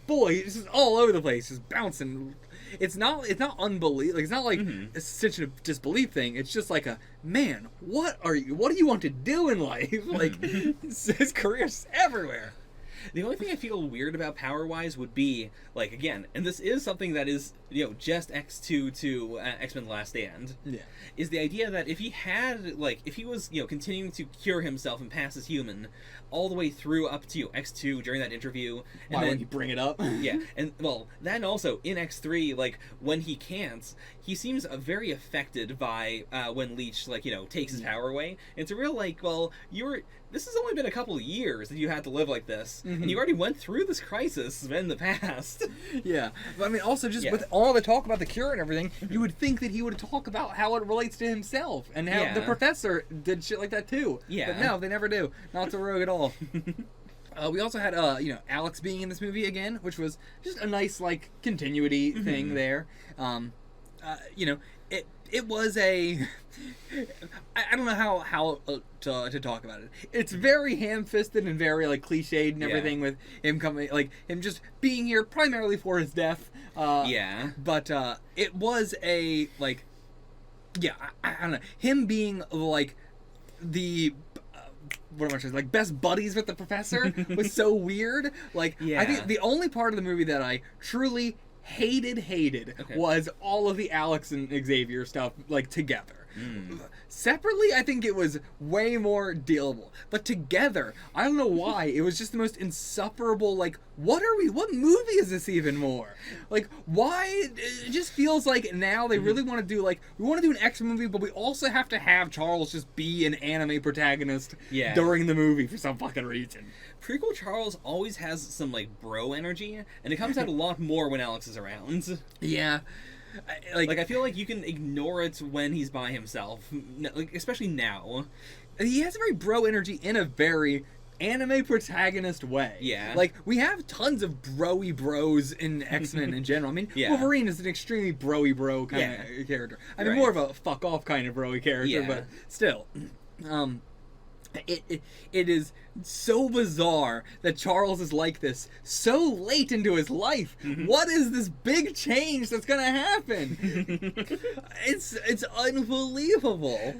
boy, he's just all over the place, just bouncing. It's not unbelief. Like, it's not like a such a disbelief thing. It's just like man, what do you want to do in life? Like, his career's everywhere. The only thing I feel weird about power-wise would be, like, again, and this is something that is, just X2 to X-Men Last Stand, is the idea that if he had, like, if he was, continuing to cure himself and pass as human all the way through up to X2 during that interview... And why, when you bring it up? Yeah, and, well, then also, in X3, like, when he can't, he seems very affected by when Leech, like, takes his power away. And it's a real, like, well, this has only been a couple of years that you had to live like this, and you already went through this crisis in the past. Yeah, but I mean, also just with all the talk about the cure and everything, you would think that he would talk about how it relates to himself, and how the professor did shit like that too. Yeah. But no, they never do. Not to Rogue at all. We also had, Alex being in this movie again, which was just a nice, like, continuity thing there. It was a... I don't know how to talk about it. It's very ham-fisted and very, like, cliched and everything with him coming, like, him just being here primarily for his death. But it was a, like... Yeah, I don't know. Him being, like, the... what am I saying? Like, best buddies with the professor was so weird. Like, I think the only part of the movie that I truly hated was all of the Alex and Xavier stuff, like, together. Separately, I think it was way more dealable. But together, I don't know why, it was just the most insufferable, like, what movie is this even more? Like, why? It just feels like now they really want to do, like, we want to do an X-Men movie, but we also have to have Charles just be an anime protagonist during the movie for some fucking reason. Prequel Charles always has some, like, bro energy, and it comes out a lot more when Alex is around. Yeah. I feel like you can ignore it when he's by himself, like, especially now. He has a very bro energy in a very anime protagonist way. Yeah. Like, we have tons of broy bros in X-Men in general. I mean, Wolverine is an extremely broy bro kind of character. I mean, more of a fuck off kind of broy character, but still. It is so bizarre that Charles is like this so late into his life. What is this big change that's gonna happen? It's unbelievable.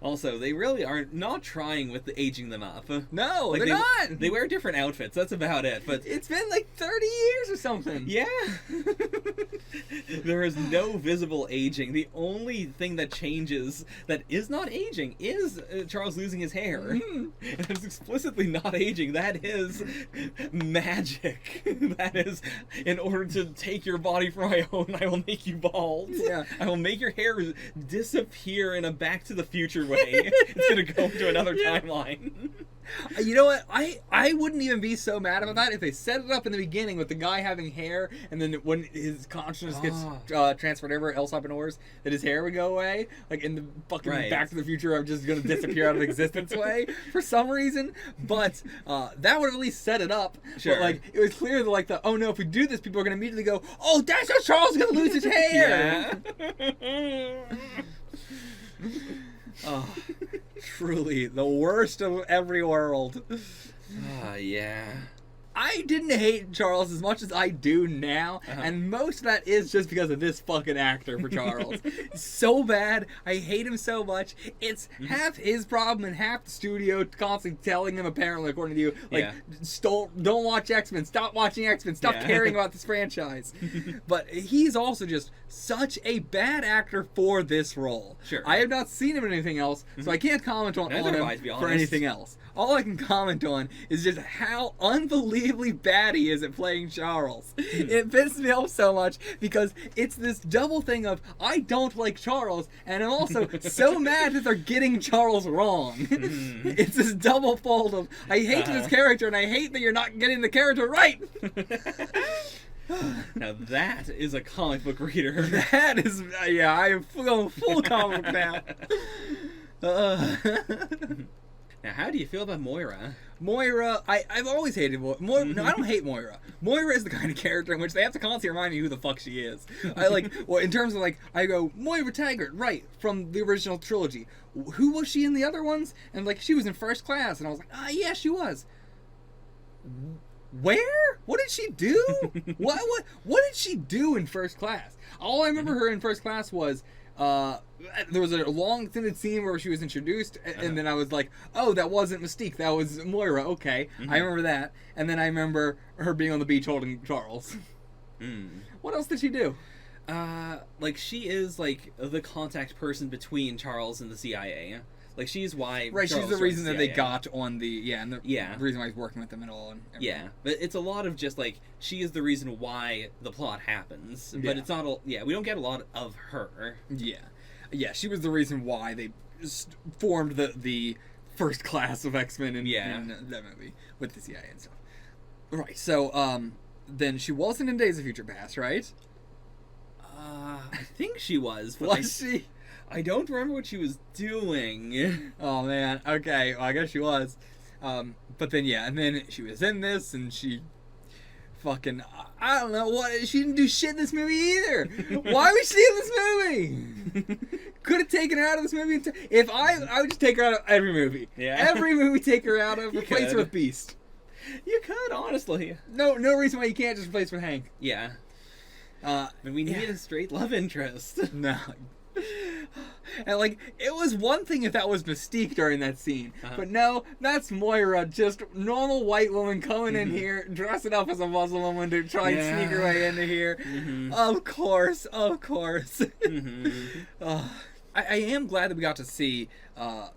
Also, they really are not trying with the aging them up. No, like, they're not. They wear different outfits. That's about it. But it's been like 30 years or something. Yeah. There is no visible aging. The only thing that changes that is not aging is Charles losing his hair. It's explicitly not aging. That is magic. That is, in order to take your body from my own, I will make you bald. Yeah. I will make your hair disappear in a Back to the Future way. It's gonna go into another timeline. You know what? I wouldn't even be so mad about that if they set it up in the beginning with the guy having hair, and then when his consciousness gets transferred over El Salvador's, that his hair would go away. Like in the fucking Back to the Future, I'm just gonna disappear out of existence way for some reason. But that would at least set it up. Sure. But, like, it was clear that, like, oh no, if we do this, people are gonna immediately go, oh, that's how Charles is gonna lose his hair. Oh, truly the worst of every world. Yeah. I didn't hate Charles as much as I do now, and most of that is just because of this fucking actor for Charles. So bad. I hate him so much. It's half his problem and half the studio constantly telling him, apparently, according to you, like, don't watch X-Men, stop watching X-Men, stop caring about this franchise. But he's also just such a bad actor for this role. Sure. I have not seen him in anything else, so I can't comment on him for anything else. All I can comment on is just how unbelievably bad he is at playing Charles. It pisses me off so much because it's this double thing of, I don't like Charles, and I'm also so mad that they're getting Charles wrong. It's this double fold of, I hate this character, and I hate that you're not getting the character right. Now that is a comic book reader. That is, I am full comic book now. Now, how do you feel about Moira? Moira, I've always hated Moira. No, I don't hate Moira. Moira is the kind of character in which they have to constantly remind me who the fuck she is. In terms of, like, I go, Moira Taggart, right, from the original trilogy. Who was she in the other ones? And, like, she was in First Class, and I was like, yeah, she was. Where? What did she do? What did she do in First Class? All I remember her in First Class was, there was a long extended scene where she was introduced, and then I was like, oh, that wasn't Mystique, that was Moira, okay. I remember that. And then I remember her being on the beach holding Charles. What else did she do? Like, she is, like, the contact person between Charles and the CIA. Like, she's why... Right, Charles she's the reason that CIA. they got on the... and the reason why he's working with them and all. And but it's a lot of just, like, she is the reason why the plot happens. But it's not... we don't get a lot of her. Yeah, she was the reason why they formed the first class of X-Men in that movie with the CIA and stuff. Right, so, then she wasn't in Days of Future Past, right? I think she was. But was she? I don't remember what she was doing. Oh, man. Okay, well, I guess she was. But then and then she was in this, and she fucking, I don't know what, she didn't do shit in this movie either. Why was she in this movie? Could have taken her out of this movie. If I would just take her out of every movie. Yeah. Every movie, take her out of. Replace her with Beast. You could, honestly. No reason why you can't just replace with Hank. Yeah. But we need a straight love interest. No. And like, it was one thing if that was Mystique during that scene, but no, that's Moira, just normal white woman coming in here, dressing up as a Muslim woman to try and sneak her way into here. Of course. I am glad that we got to see,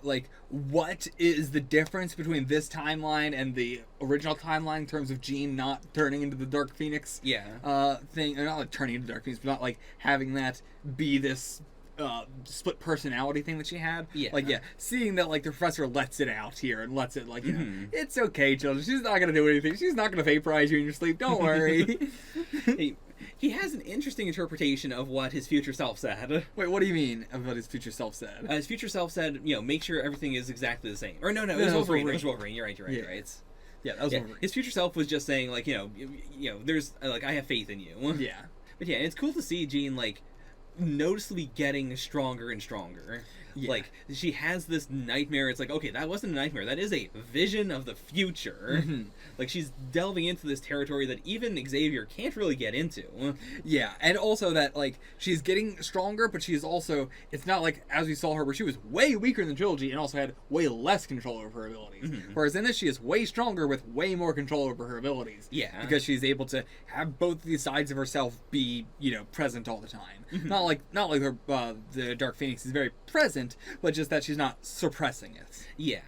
like, what is the difference between this timeline and the original timeline in terms of Jean not turning into the Dark Phoenix thing. Or not like turning into Dark Phoenix, but not like having that be this split personality thing that she had. Seeing that like the professor lets it out here and lets it like, you know, it's okay, children. She's not gonna do anything. She's not gonna vaporize you in your sleep. Don't worry. He has an interesting interpretation of what his future self said. Wait, what do you mean about his future self said? His future self said, you know, make sure everything is exactly the same. Or no, it was Wolverine. It was Wolverine. You're right. Yeah, that was Wolverine. His future self was just saying, like, you know, there's like, I have faith in you. Yeah. But yeah, it's cool to see Jean like noticeably getting stronger and stronger. Like, she has this nightmare. It's like, okay, that wasn't a nightmare. That is a vision of the future. Like, she's delving into this territory that even Xavier can't really get into. Yeah, and also that, like, she's getting stronger, but she's also, it's not like, as we saw her, where she was way weaker in the trilogy and also had way less control over her abilities. Whereas in this, she is way stronger with way more control over her abilities. Yeah. Because she's able to have both these sides of herself be, you know, present all the time. Not like her, the Dark Phoenix is very present, but just that she's not suppressing it. Yeah.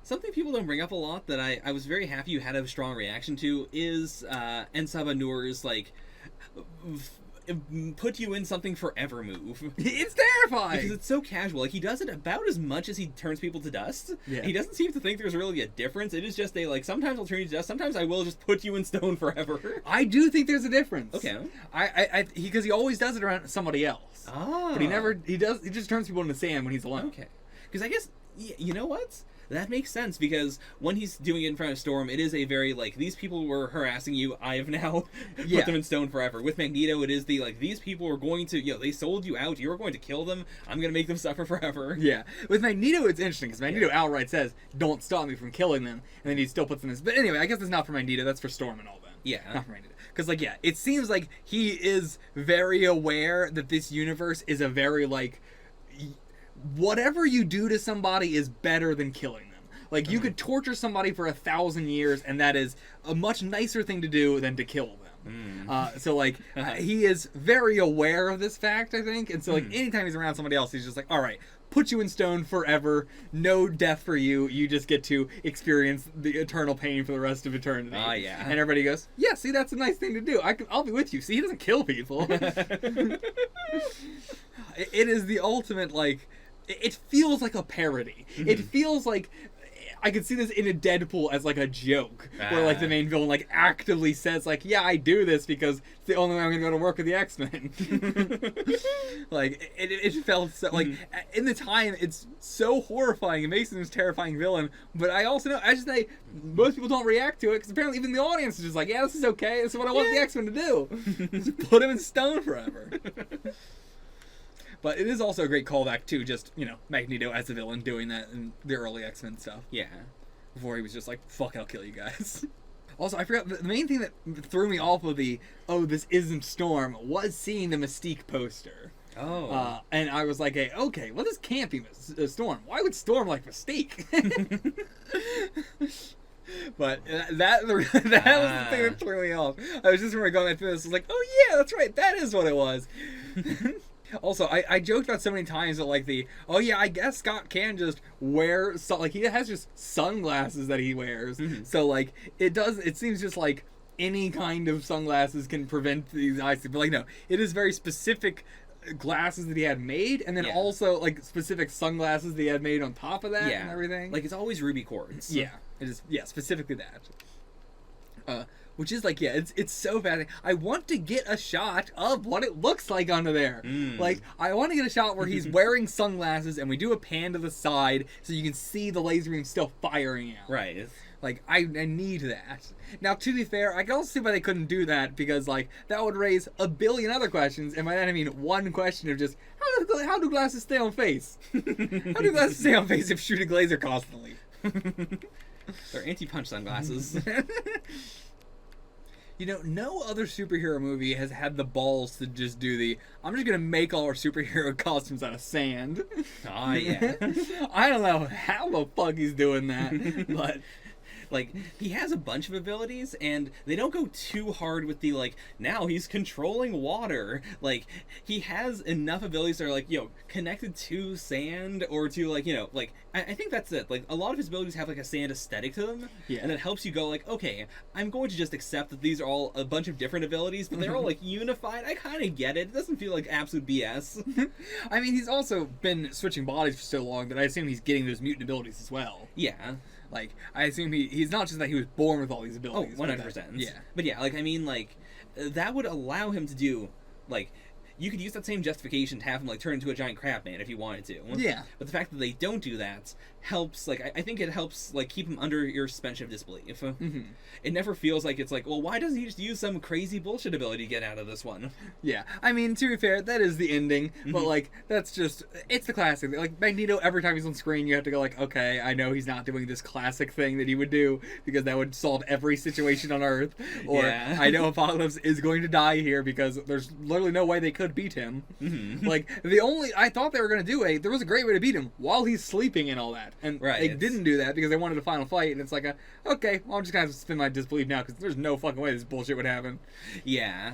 Something people don't bring up a lot that I was very happy you had a strong reaction to is Ensaba Noor's, like, put you in something forever move. It's terrifying! Because it's so casual. Like, he does it about as much as he turns people to dust. Yeah. He doesn't seem to think there's really a difference. It is just a, like, sometimes I'll turn you to dust, sometimes I will just put you in stone forever. I do think there's a difference. Okay. Because he always does it around somebody else. Oh. But he just turns people into sand when he's alone. Okay. Because I guess, you know what? That makes sense, because when he's doing it in front of Storm, it is a very, like, these people were harassing you, I have now put them in stone forever. With Magneto, it is the, like, these people are going to, you know, they sold you out, you're going to kill them, I'm going to make them suffer forever. Yeah. With Magneto, it's interesting, because Magneto outright says, don't stop me from killing them, and then he still puts them in... But anyway, I guess it's not for Magneto, that's for Storm and all that. Yeah. Not for Magneto. Because, like, yeah, it seems like he is very aware that this universe is a very, like... Whatever you do to somebody is better than killing them. Like, you could torture somebody for 1,000 years, and that is a much nicer thing to do than to kill them. So, like, he is very aware of this fact, I think. And so, like, anytime he's around somebody else, he's just like, all right, put you in stone forever. No death for you. You just get to experience the eternal pain for the rest of eternity. Yeah. And everybody goes, yeah, see, that's a nice thing to do. I'll be with you. See, he doesn't kill people. It is the ultimate, like... It feels like a parody. It feels like... I could see this in a Deadpool as, like, a joke. Where, like, the main villain, like, actively says, like, yeah, I do this because it's the only way I'm going to go to work with the X-Men. Like, it felt so... Like, in the time, it's so horrifying. It makes him this terrifying villain. But I also know... I just say, most people don't react to it because apparently even the audience is just like, yeah, this is okay. This is what I want the X-Men to do. Just put him in stone forever. But it is also a great callback to just, you know, Magneto as a villain doing that in the early X-Men stuff. Yeah. Before he was just like, fuck, I'll kill you guys. Also, I forgot, the main thing that threw me off of the, oh, this isn't Storm, was seeing the Mystique poster. Oh. And I was like, hey, okay, well, this can't be Storm. Why would Storm like Mystique? But that was the thing that threw me off. I was just remember going through this, I was like, oh yeah, that's right, that is what it was. Also, I joked about so many times that, like, oh yeah, I guess Scott can just wear, like, he has just sunglasses that he wears. So, like, it seems just like any kind of sunglasses can prevent these eyes. But, like, no, it is very specific glasses that he had made, and then also, like, specific sunglasses that he had made on top of that and everything. Like, it's always ruby quartz. Yeah, it is, specifically that. Which is like, yeah, it's so fascinating. I want to get a shot of what it looks like under there. Like, I want to get a shot where he's wearing sunglasses and we do a pan to the side so you can see the laser beam still firing out. Right. Like, I need that. Now, to be fair, I can also see why they couldn't do that, because, like, that would raise a billion other questions, and by that I mean one question of just, how do glasses stay on face? How do glasses stay on face if shooting laser constantly? They're anti-punch sunglasses. You know, no other superhero movie has had the balls to just do I'm just gonna make all our superhero costumes out of sand. Oh, yeah. I don't know how the fuck he's doing that, but... Like, he has a bunch of abilities, and they don't go too hard with the, like, now he's controlling water. Like, he has enough abilities that are, like, connected to sand, or to, like, like, I think that's it. Like, a lot of his abilities have, like, a sand aesthetic to them, and it helps you go, like, okay, I'm going to just accept that these are all a bunch of different abilities, but they're all, like, unified. I kind of get it. It doesn't feel like absolute BS. I mean, he's also been switching bodies for so long that I assume he's getting those mutant abilities as well. Yeah. Like, I assume he's not just that he was born with all these abilities. Oh, 100%. Yeah. But yeah, like, I mean, like, that would allow him to do, like, you could use that same justification to have him, like, turn into a giant crab man if you wanted to. Yeah. But the fact that they don't do that helps, like, I think it helps, like, keep him under your suspension of disbelief. It never feels like it's like, well, why doesn't he just use some crazy bullshit ability to get out of this one? Yeah. I mean, to be fair, that is the ending, but, like, that's just, it's the classic. Like, Magneto, every time he's on screen, you have to go, like, okay, I know he's not doing this classic thing that he would do, because that would solve every situation on Earth. Or, Yeah. I know Apocalypse is going to die here, because there's literally no way they could beat him. Like, I thought they were going to do there was a great way to beat him while he's sleeping and all that. And they didn't do that because they wanted a final fight, and it's like, okay, well, I'm just going to suspend my disbelief now, because there's no fucking way this bullshit would happen. Yeah.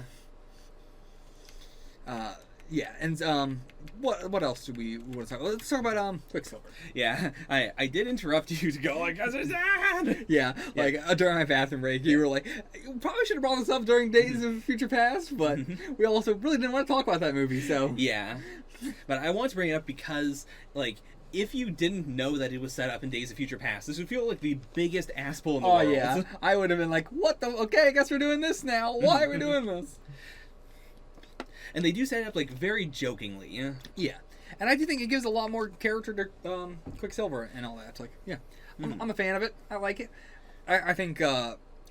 Yeah, and what else do we want to talk about? Let's talk about Quicksilver. Yeah, I did interrupt you to go like, "Cause it's sad." Yeah, like during my bathroom break, you were like, "You probably should have brought this up during Days of Future Past," but we also really didn't want to talk about that movie. So yeah, but I want to bring it up because, like, if you didn't know that it was set up in Days of Future Past, this would feel like the biggest ass pull in the world. Oh yeah, I would have been like, "What the? Okay, I guess we're doing this now. Why are we doing this?" And they do set it up, like, very jokingly. Yeah. And I do think it gives a lot more character to Quicksilver and all that. Like, yeah. I'm a fan of it. I like it. I think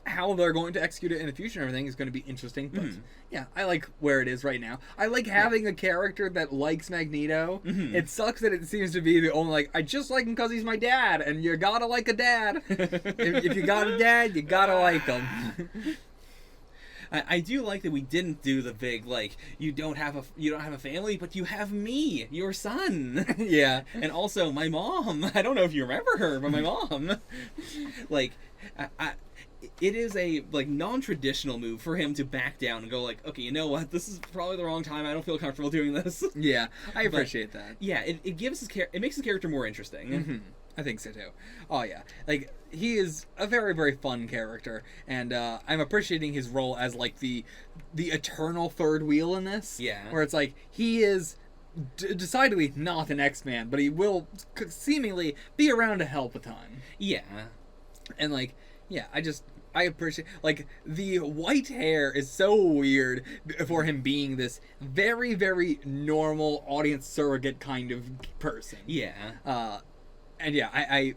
how they're going to execute it in the future and everything is going to be interesting. But, yeah, I like where it is right now. I like having a character that likes Magneto. It sucks that it seems to be the only, like, I just like him because he's my dad. And you gotta like a dad. if you got a dad, you gotta like him. I do like that we didn't do the big, like, you don't have a family, but you have me, your son. Yeah. And also my mom. I don't know if you remember her, but my mom. Like, it is a, like, non-traditional move for him to back down and go, like, okay, you know what, this is probably the wrong time, I don't feel comfortable doing this. Yeah, I appreciate that. Yeah, it gives it makes his character more interesting. I think so too. Oh yeah, like, he is a very, very fun character, and I'm appreciating his role as, like, the eternal third wheel in this. Yeah. Where it's like, he is decidedly not an X-Man, but he will seemingly be around to help a ton. Yeah. And, like, yeah, I appreciate, like, the white hair is so weird for him being this very, very normal audience surrogate kind of person. Yeah. And yeah, I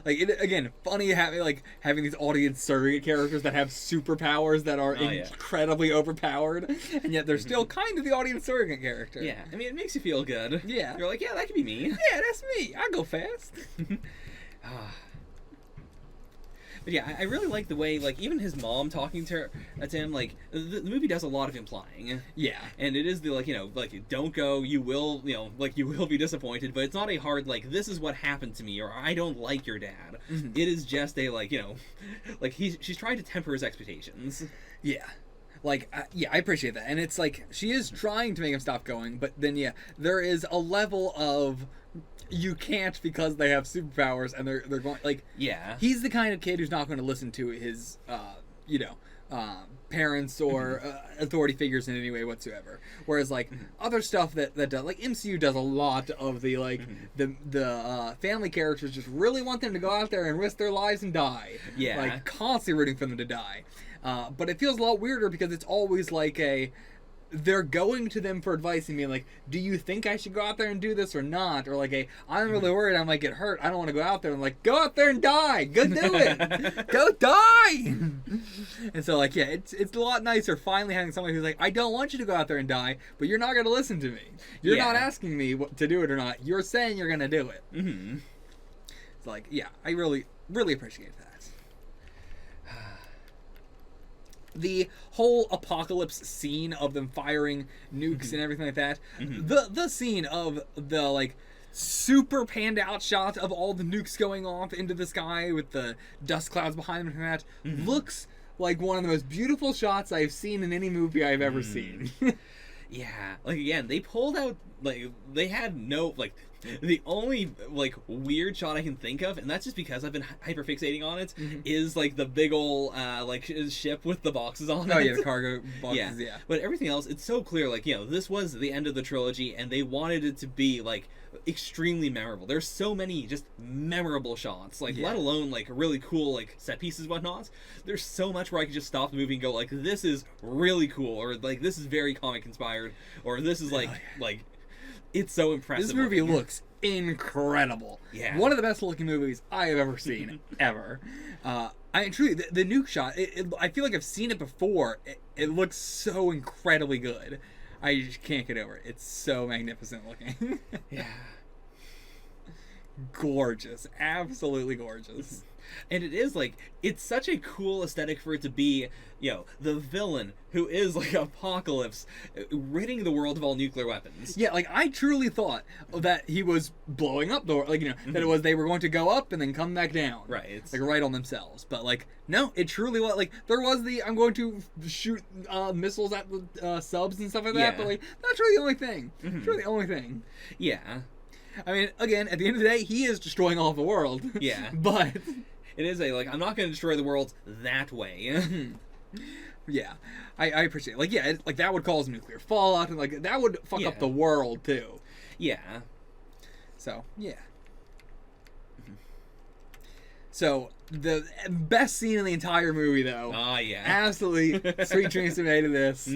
like it again. Funny having these audience surrogate characters that have superpowers that are incredibly overpowered, and yet they're still kind of the audience surrogate character. Yeah, I mean, it makes you feel good. Yeah, you're like, yeah, that could be me. Yeah, that's me. I go fast. But yeah, I really like the way, like, even his mom talking to him, like, the movie does a lot of implying. Yeah. And it is the, like, like, don't go, you will, you will be disappointed, but it's not a hard, like, this is what happened to me, or I don't like your dad. It is just a, like, like, she's trying to temper his expectations. Yeah. Like, yeah, I appreciate that. And it's like, she is trying to make him stop going, but then, yeah, there is a level of, you can't because they have superpowers, and they're going, like, yeah, he's the kind of kid who's not going to listen to his parents or authority figures in any way whatsoever. Whereas like other stuff that does, like MCU does a lot of the like the family characters just really want them to go out there and risk their lives and die. Yeah. Like constantly rooting for them to die. But it feels a lot weirder because it's always like they're going to them for advice and being like, do you think I should go out there and do this or not? Or like I'm really worried I might get hurt. I don't want to go out there. And like, go out there and die. Go do it. Go die. And so like, yeah, it's a lot nicer finally having someone who's like, I don't want you to go out there and die, but you're not going to listen to me. You're not asking me to do it or not. You're saying you're going to do it. Mm-hmm. It's like, yeah, I really, really appreciate that. The whole apocalypse scene of them firing nukes and everything like that. The scene of the like super panned out shot of all the nukes going off into the sky with the dust clouds behind them and that looks like one of the most beautiful shots I've seen in any movie I've ever seen. Yeah, like again, they pulled out like they had no like the only like weird shot I can think of, and that's just because I've been hyperfixating on it, is like the big ol' like ship with the boxes on it. Oh yeah, the cargo boxes. Yeah. But everything else, it's so clear. Like this was the end of the trilogy, and they wanted it to be like extremely memorable. There's so many just memorable shots, like let alone like really cool like set pieces and whatnot. There's so much where I could just stop the movie and go like, this is really cool, or like this is very comic inspired, or this is like it's so impressive. This movie looks incredible. Yeah, one of the best looking movies I have ever seen ever. I truly the nuke shot. I feel like I've seen it before. It looks so incredibly good. I just can't get over it. It's so magnificent looking. Yeah. Gorgeous. Absolutely gorgeous. And it is like, it's such a cool aesthetic for it to be, the villain who is like Apocalypse, ridding the world of all nuclear weapons. Yeah, like I truly thought that he was blowing up the world, like that it was they were going to go up and then come back down, right? Like right on themselves. But like no, it truly was like there was the I'm going to shoot missiles at the subs and stuff like that. But like that's really the only thing. It's really the only thing. Yeah. I mean, again, at the end of the day, he is destroying all of the world. Yeah. But it is I'm not going to destroy the world that way. Yeah, I appreciate it. Like, yeah, like that would cause nuclear fallout, and like that would fuck up the world too. Yeah. So yeah. So the best scene in the entire movie, though. Oh yeah. Absolutely, Sweet Dreams to Made of this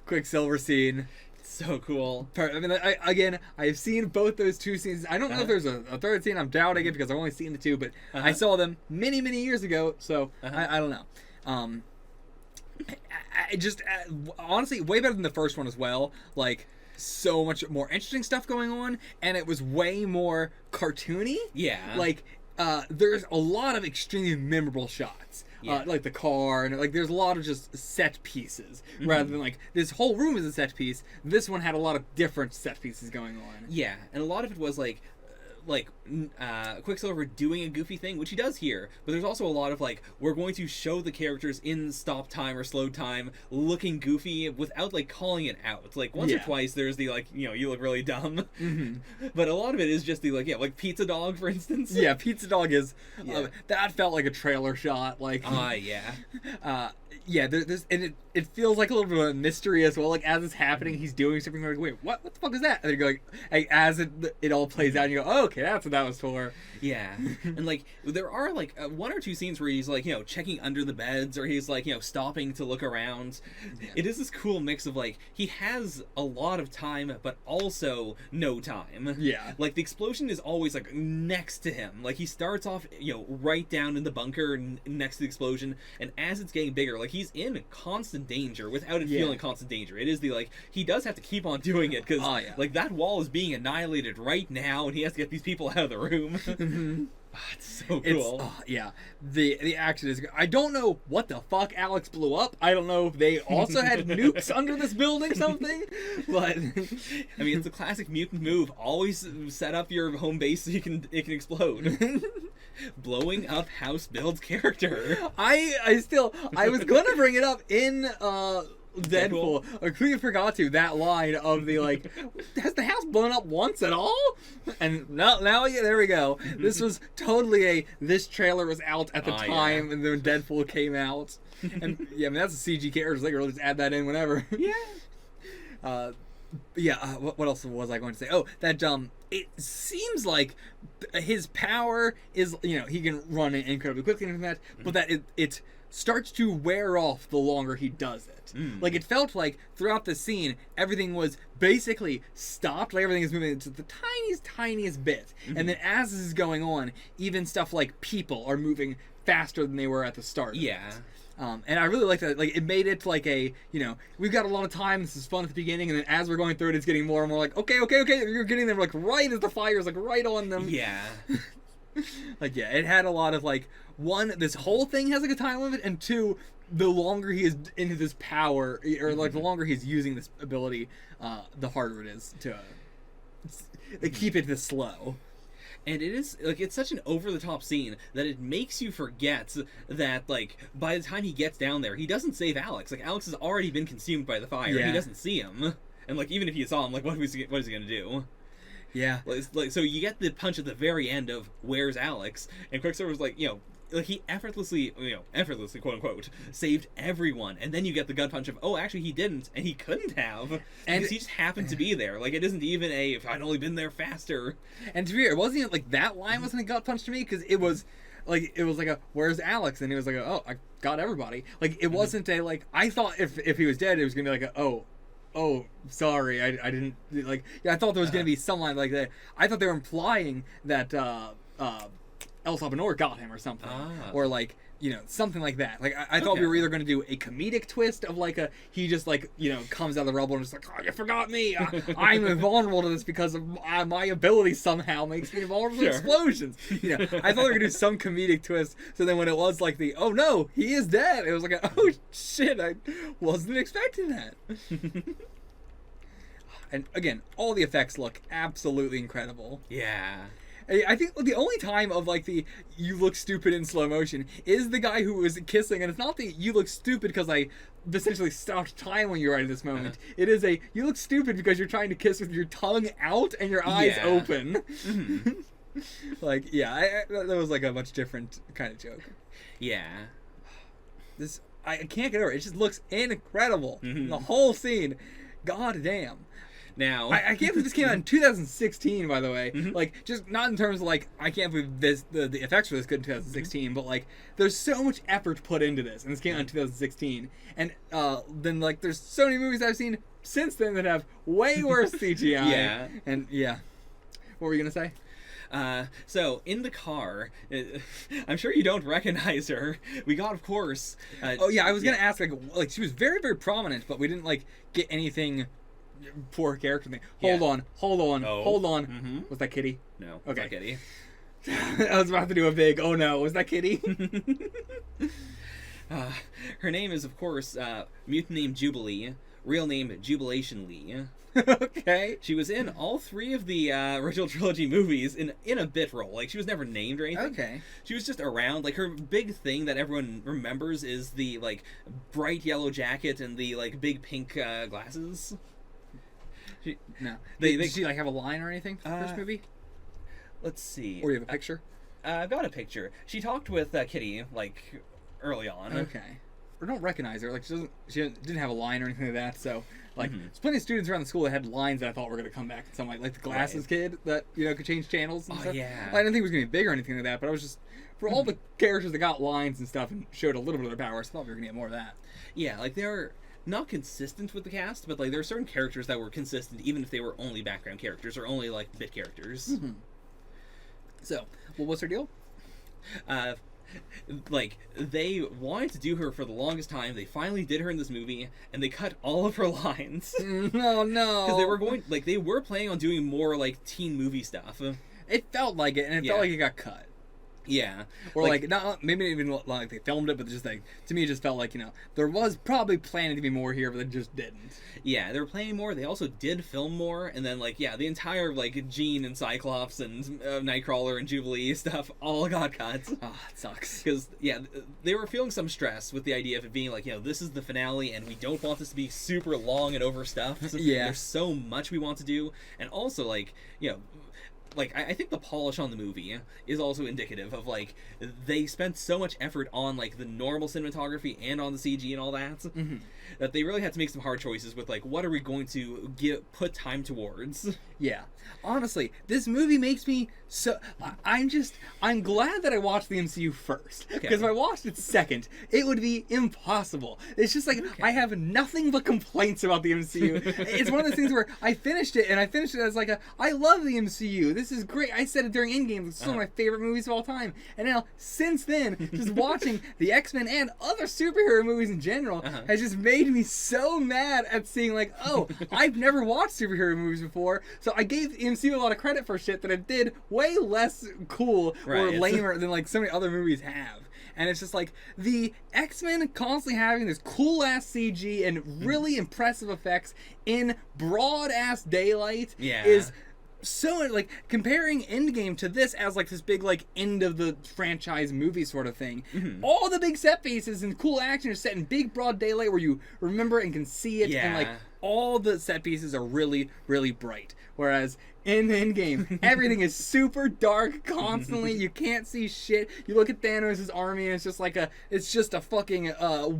Quicksilver scene. So cool. I mean, I've seen both those two scenes. I don't know if there's a third scene. I'm doubting it because I've only seen the two, but I saw them many, many years ago, so I don't know. I just honestly way better than the first one as well. Like so much more interesting stuff going on, and it was way more cartoony. Yeah. Like there's a lot of extremely memorable shots. Like the car, and like there's a lot of just set pieces rather than like this whole room is a set piece. This one had a lot of different set pieces going on. Yeah, and a lot of it was like Quicksilver doing a goofy thing, which he does here, but there's also a lot of like, we're going to show the characters in stop time or slow time looking goofy without like calling it out. Like once or twice there's the like, you look really dumb. But a lot of it is just the like Pizza Dog, for instance. Yeah, Pizza Dog is that felt like a trailer shot. Like there's and it feels like a little bit of a mystery as well. Like as it's happening, he's doing something like, wait, what the fuck is that? And then you go like as it all plays out, and you go, oh, okay, that's what that was for. Yeah, and like there are like one or two scenes where he's like checking under the beds, or he's like stopping to look around. It is this cool mix of like he has a lot of time, but also no time. Yeah, like the explosion is always like next to him. Like he starts off right down in the bunker next to the explosion, and as it's getting bigger, like he's in constant danger without it feeling constant danger. It is the like he does have to keep on doing it because like that wall is being annihilated right now, and he has to get these people out of the room. It's so cool. The action is good. I don't know what the fuck Alex blew up. I don't know if they also had nukes under this building something, but I mean it's a classic mutant move. Always set up your home base so it can explode. Blowing up House builds character. I was gonna bring it up in Deadpool. I completely forgot that line of the like, has the house blown up once at all? And now yeah, there we go. This was totally this trailer was out at the time, and then Deadpool came out. And yeah, I mean that's a CG character. They can really just add that in whenever. Yeah. What else was I going to say? Oh, that it seems like his power is, you know, he can run incredibly quickly and that, but that it starts to wear off the longer he does it. Like, it felt like throughout the scene, everything was basically stopped, like everything is moving to the tiniest bit. And then as this is going on, even stuff like people are moving faster than they were at the start. Yeah. And I really like that. Like, it made it like a, you know, we've got a lot of time. This is fun at the beginning, and then as we're going through it, it's getting more and more like, okay. You're getting them like right as the fire's like right on them. Yeah. Like, yeah, it had a lot of like, one, this whole thing has like a time limit, and two, the longer he is into this power, or like the longer he's using this ability, the harder it is to keep it this slow. And it is, like, it's such an over-the-top scene that it makes you forget that, like, by the time he gets down there, he doesn't save Alex. Like, Alex has already been consumed by the fire. Yeah. He doesn't see him. And, like, even if he saw him, like, what is he going to do? Yeah. Like, so you get the punch at the very end of, where's Alex? And Quicksilver's like, you know, like, he effortlessly, quote unquote, saved everyone, and then you get the gut punch of, oh, actually he didn't, and he couldn't have, and he just happened to be there. Like, it isn't even if I'd only been there faster. And to be fair, it wasn't even like that line wasn't a gut punch to me, because it was like a where's Alex, and he was like oh, I got everybody. Like, it wasn't a like, I thought if he was dead, it was gonna be like oh, sorry, I didn't like. Yeah, I thought there was gonna be some line like that. I thought they were implying that El Salvador got him or something, or like, you know, something like that. Like, I thought we were either going to do a comedic twist of like he just like, you know, comes out of the rubble and just like, oh, you forgot me. I'm invulnerable to this because of my ability somehow makes me vulnerable to explosions. You know, I thought they were going to do some comedic twist. So then when it was like oh no, he is dead, it was like, oh shit, I wasn't expecting that. And again, all the effects look absolutely incredible. Yeah. I think the only time of like the you look stupid in slow motion is the guy who was kissing, and it's not the you look stupid because I essentially stopped time when you're right at this moment. It is a you look stupid because you're trying to kiss with your tongue out and your eyes open. Like, yeah, that was like a much different kind of joke. Yeah. This I can't get over it. It just looks incredible. The whole scene. God damn. Now, I can't believe this came out in 2016, by the way. Like, just not in terms of, like, I can't believe this the effects were this good in 2016, but, like, there's so much effort put into this, and this came out in 2016. And then, like, there's so many movies I've seen since then that have way worse CGI. Yeah. And, yeah. What were you going to say? So, in the car, I'm sure you don't recognize her. We got, of course... oh, yeah, I was going to ask, like, she was very, very prominent, but we didn't, like, get anything... Poor character thing. Hold on. Was that Kitty? No. Okay. Not Kitty. I was about to do a big, oh no, was that Kitty? Her name is, of course, mutant name Jubilee. Real name Jubilation Lee. Okay. She was in all three of the original trilogy movies in a bit role. Like, she was never named or anything. Okay. She was just around. Like, her big thing that everyone remembers is the, like, bright yellow jacket and the, like, big pink glasses. No. Did she like have a line or anything for the first movie? Let's see. Or you have a picture? I've got a picture. She talked with Kitty like early on. Okay. I don't recognize her. Like, she didn't have a line or anything like that. So like, there's plenty of students around the school that had lines that I thought were going to come back. Some like the glasses kid that, you know, could change channels and stuff. Yeah. I didn't think it was going to be big or anything like that. But I was just for all the characters that got lines and stuff and showed a little bit of their powers. I thought we were going to get more of that. Yeah, like they're not consistent with the cast, but like there are certain characters that were consistent even if they were only background characters or only like bit characters. So, well, what's her deal? Like, they wanted to do her for the longest time. They finally did her in this movie, and they cut all of her lines. No, no. Because they were planning on doing more like teen movie stuff. It felt like it, and it felt like it got cut. Yeah. Or like not maybe even like they filmed it, but just like to me it just felt like, you know, there was probably planning to be more here, but they just didn't. Yeah, they were planning more. They also did film more, and then like the entire like Jean and Cyclops and Nightcrawler and Jubilee stuff all got cut. Ah, it sucks. Because they were feeling some stress with the idea of it being like, this is the finale, and we don't want this to be super long and overstuffed. Yeah, there's so much we want to do, and also like like I think the polish on the movie is also indicative of like they spent so much effort on like the normal cinematography and on the CG and all that that they really had to make some hard choices with like what are we going to put time towards. Yeah, honestly, this movie makes me so I'm glad that I watched the MCU first, because if I watched it second, it would be impossible. It's just like I have nothing but complaints about the MCU. It's one of those things where I finished it as like I love the MCU. This is great. I said it during Endgame. It's one of my favorite movies of all time. And now, since then, just watching the X-Men and other superhero movies in general has just made me so mad at seeing like, oh, I've never watched superhero movies before, so I gave the MCU a lot of credit for shit that it did way less cool or lamer than like so many other movies have. And it's just like the X-Men constantly having this cool ass CG and really impressive effects in broad ass daylight is so like comparing Endgame to this as like this big like end of the franchise movie sort of thing. All the big set pieces and cool action are set in big broad daylight where you remember and can see it, and like all the set pieces are really, really bright. Whereas in Endgame, everything is super dark constantly. You can't see shit. You look at Thanos' army and it's just a fucking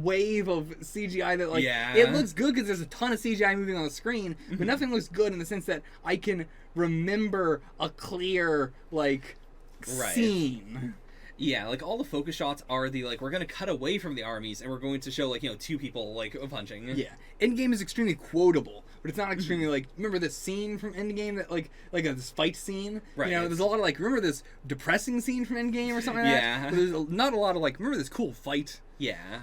wave of CGI that like it looks good because there's a ton of CGI moving on the screen, but nothing looks good in the sense that I can remember a clear like scene. Yeah, like all the focus shots are the like we're gonna cut away from the armies and we're going to show like two people like punching. Yeah, Endgame is extremely quotable, but it's not extremely like remember this scene from Endgame that like this fight scene. You know, there's a lot of like remember this depressing scene from Endgame or something like that. But there's not a lot of like remember this cool fight. Yeah.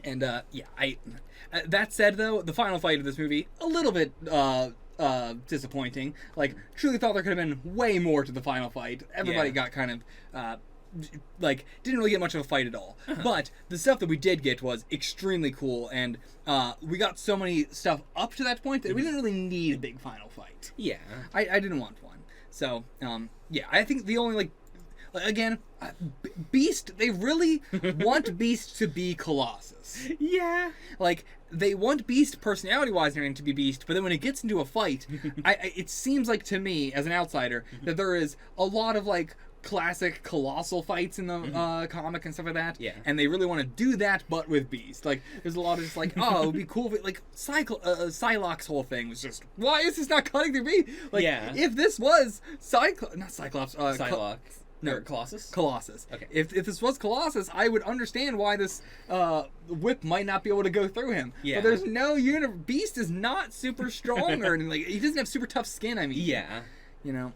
And that said though, the final fight of this movie a little bit disappointing. Like, truly thought there could have been way more to the final fight. Everybody got kind of like didn't really get much of a fight at all. But the stuff that we did get was extremely cool, and we got so many stuff up to that point that we didn't really need a big final fight. I didn't want one. So I think the only like again, Beast, they really want Beast to be Colossus. Like, they want Beast personality-wise and everything to be Beast, but then when it gets into a fight, it seems like to me, as an outsider, that there is a lot of, like, classic colossal fights in the comic and stuff like that. And they really want to do that, but with Beast. Like, there's a lot of just like, oh, it would be cool if, like, Psylocke's whole thing was just, why is this not cutting through me? Like, if this was Psylocke. No, Colossus? Colossus. Okay. If this was Colossus, I would understand why this whip might not be able to go through him. But there's no Beast is not super strong or anything. Like, he doesn't have super tough skin, I mean. You know?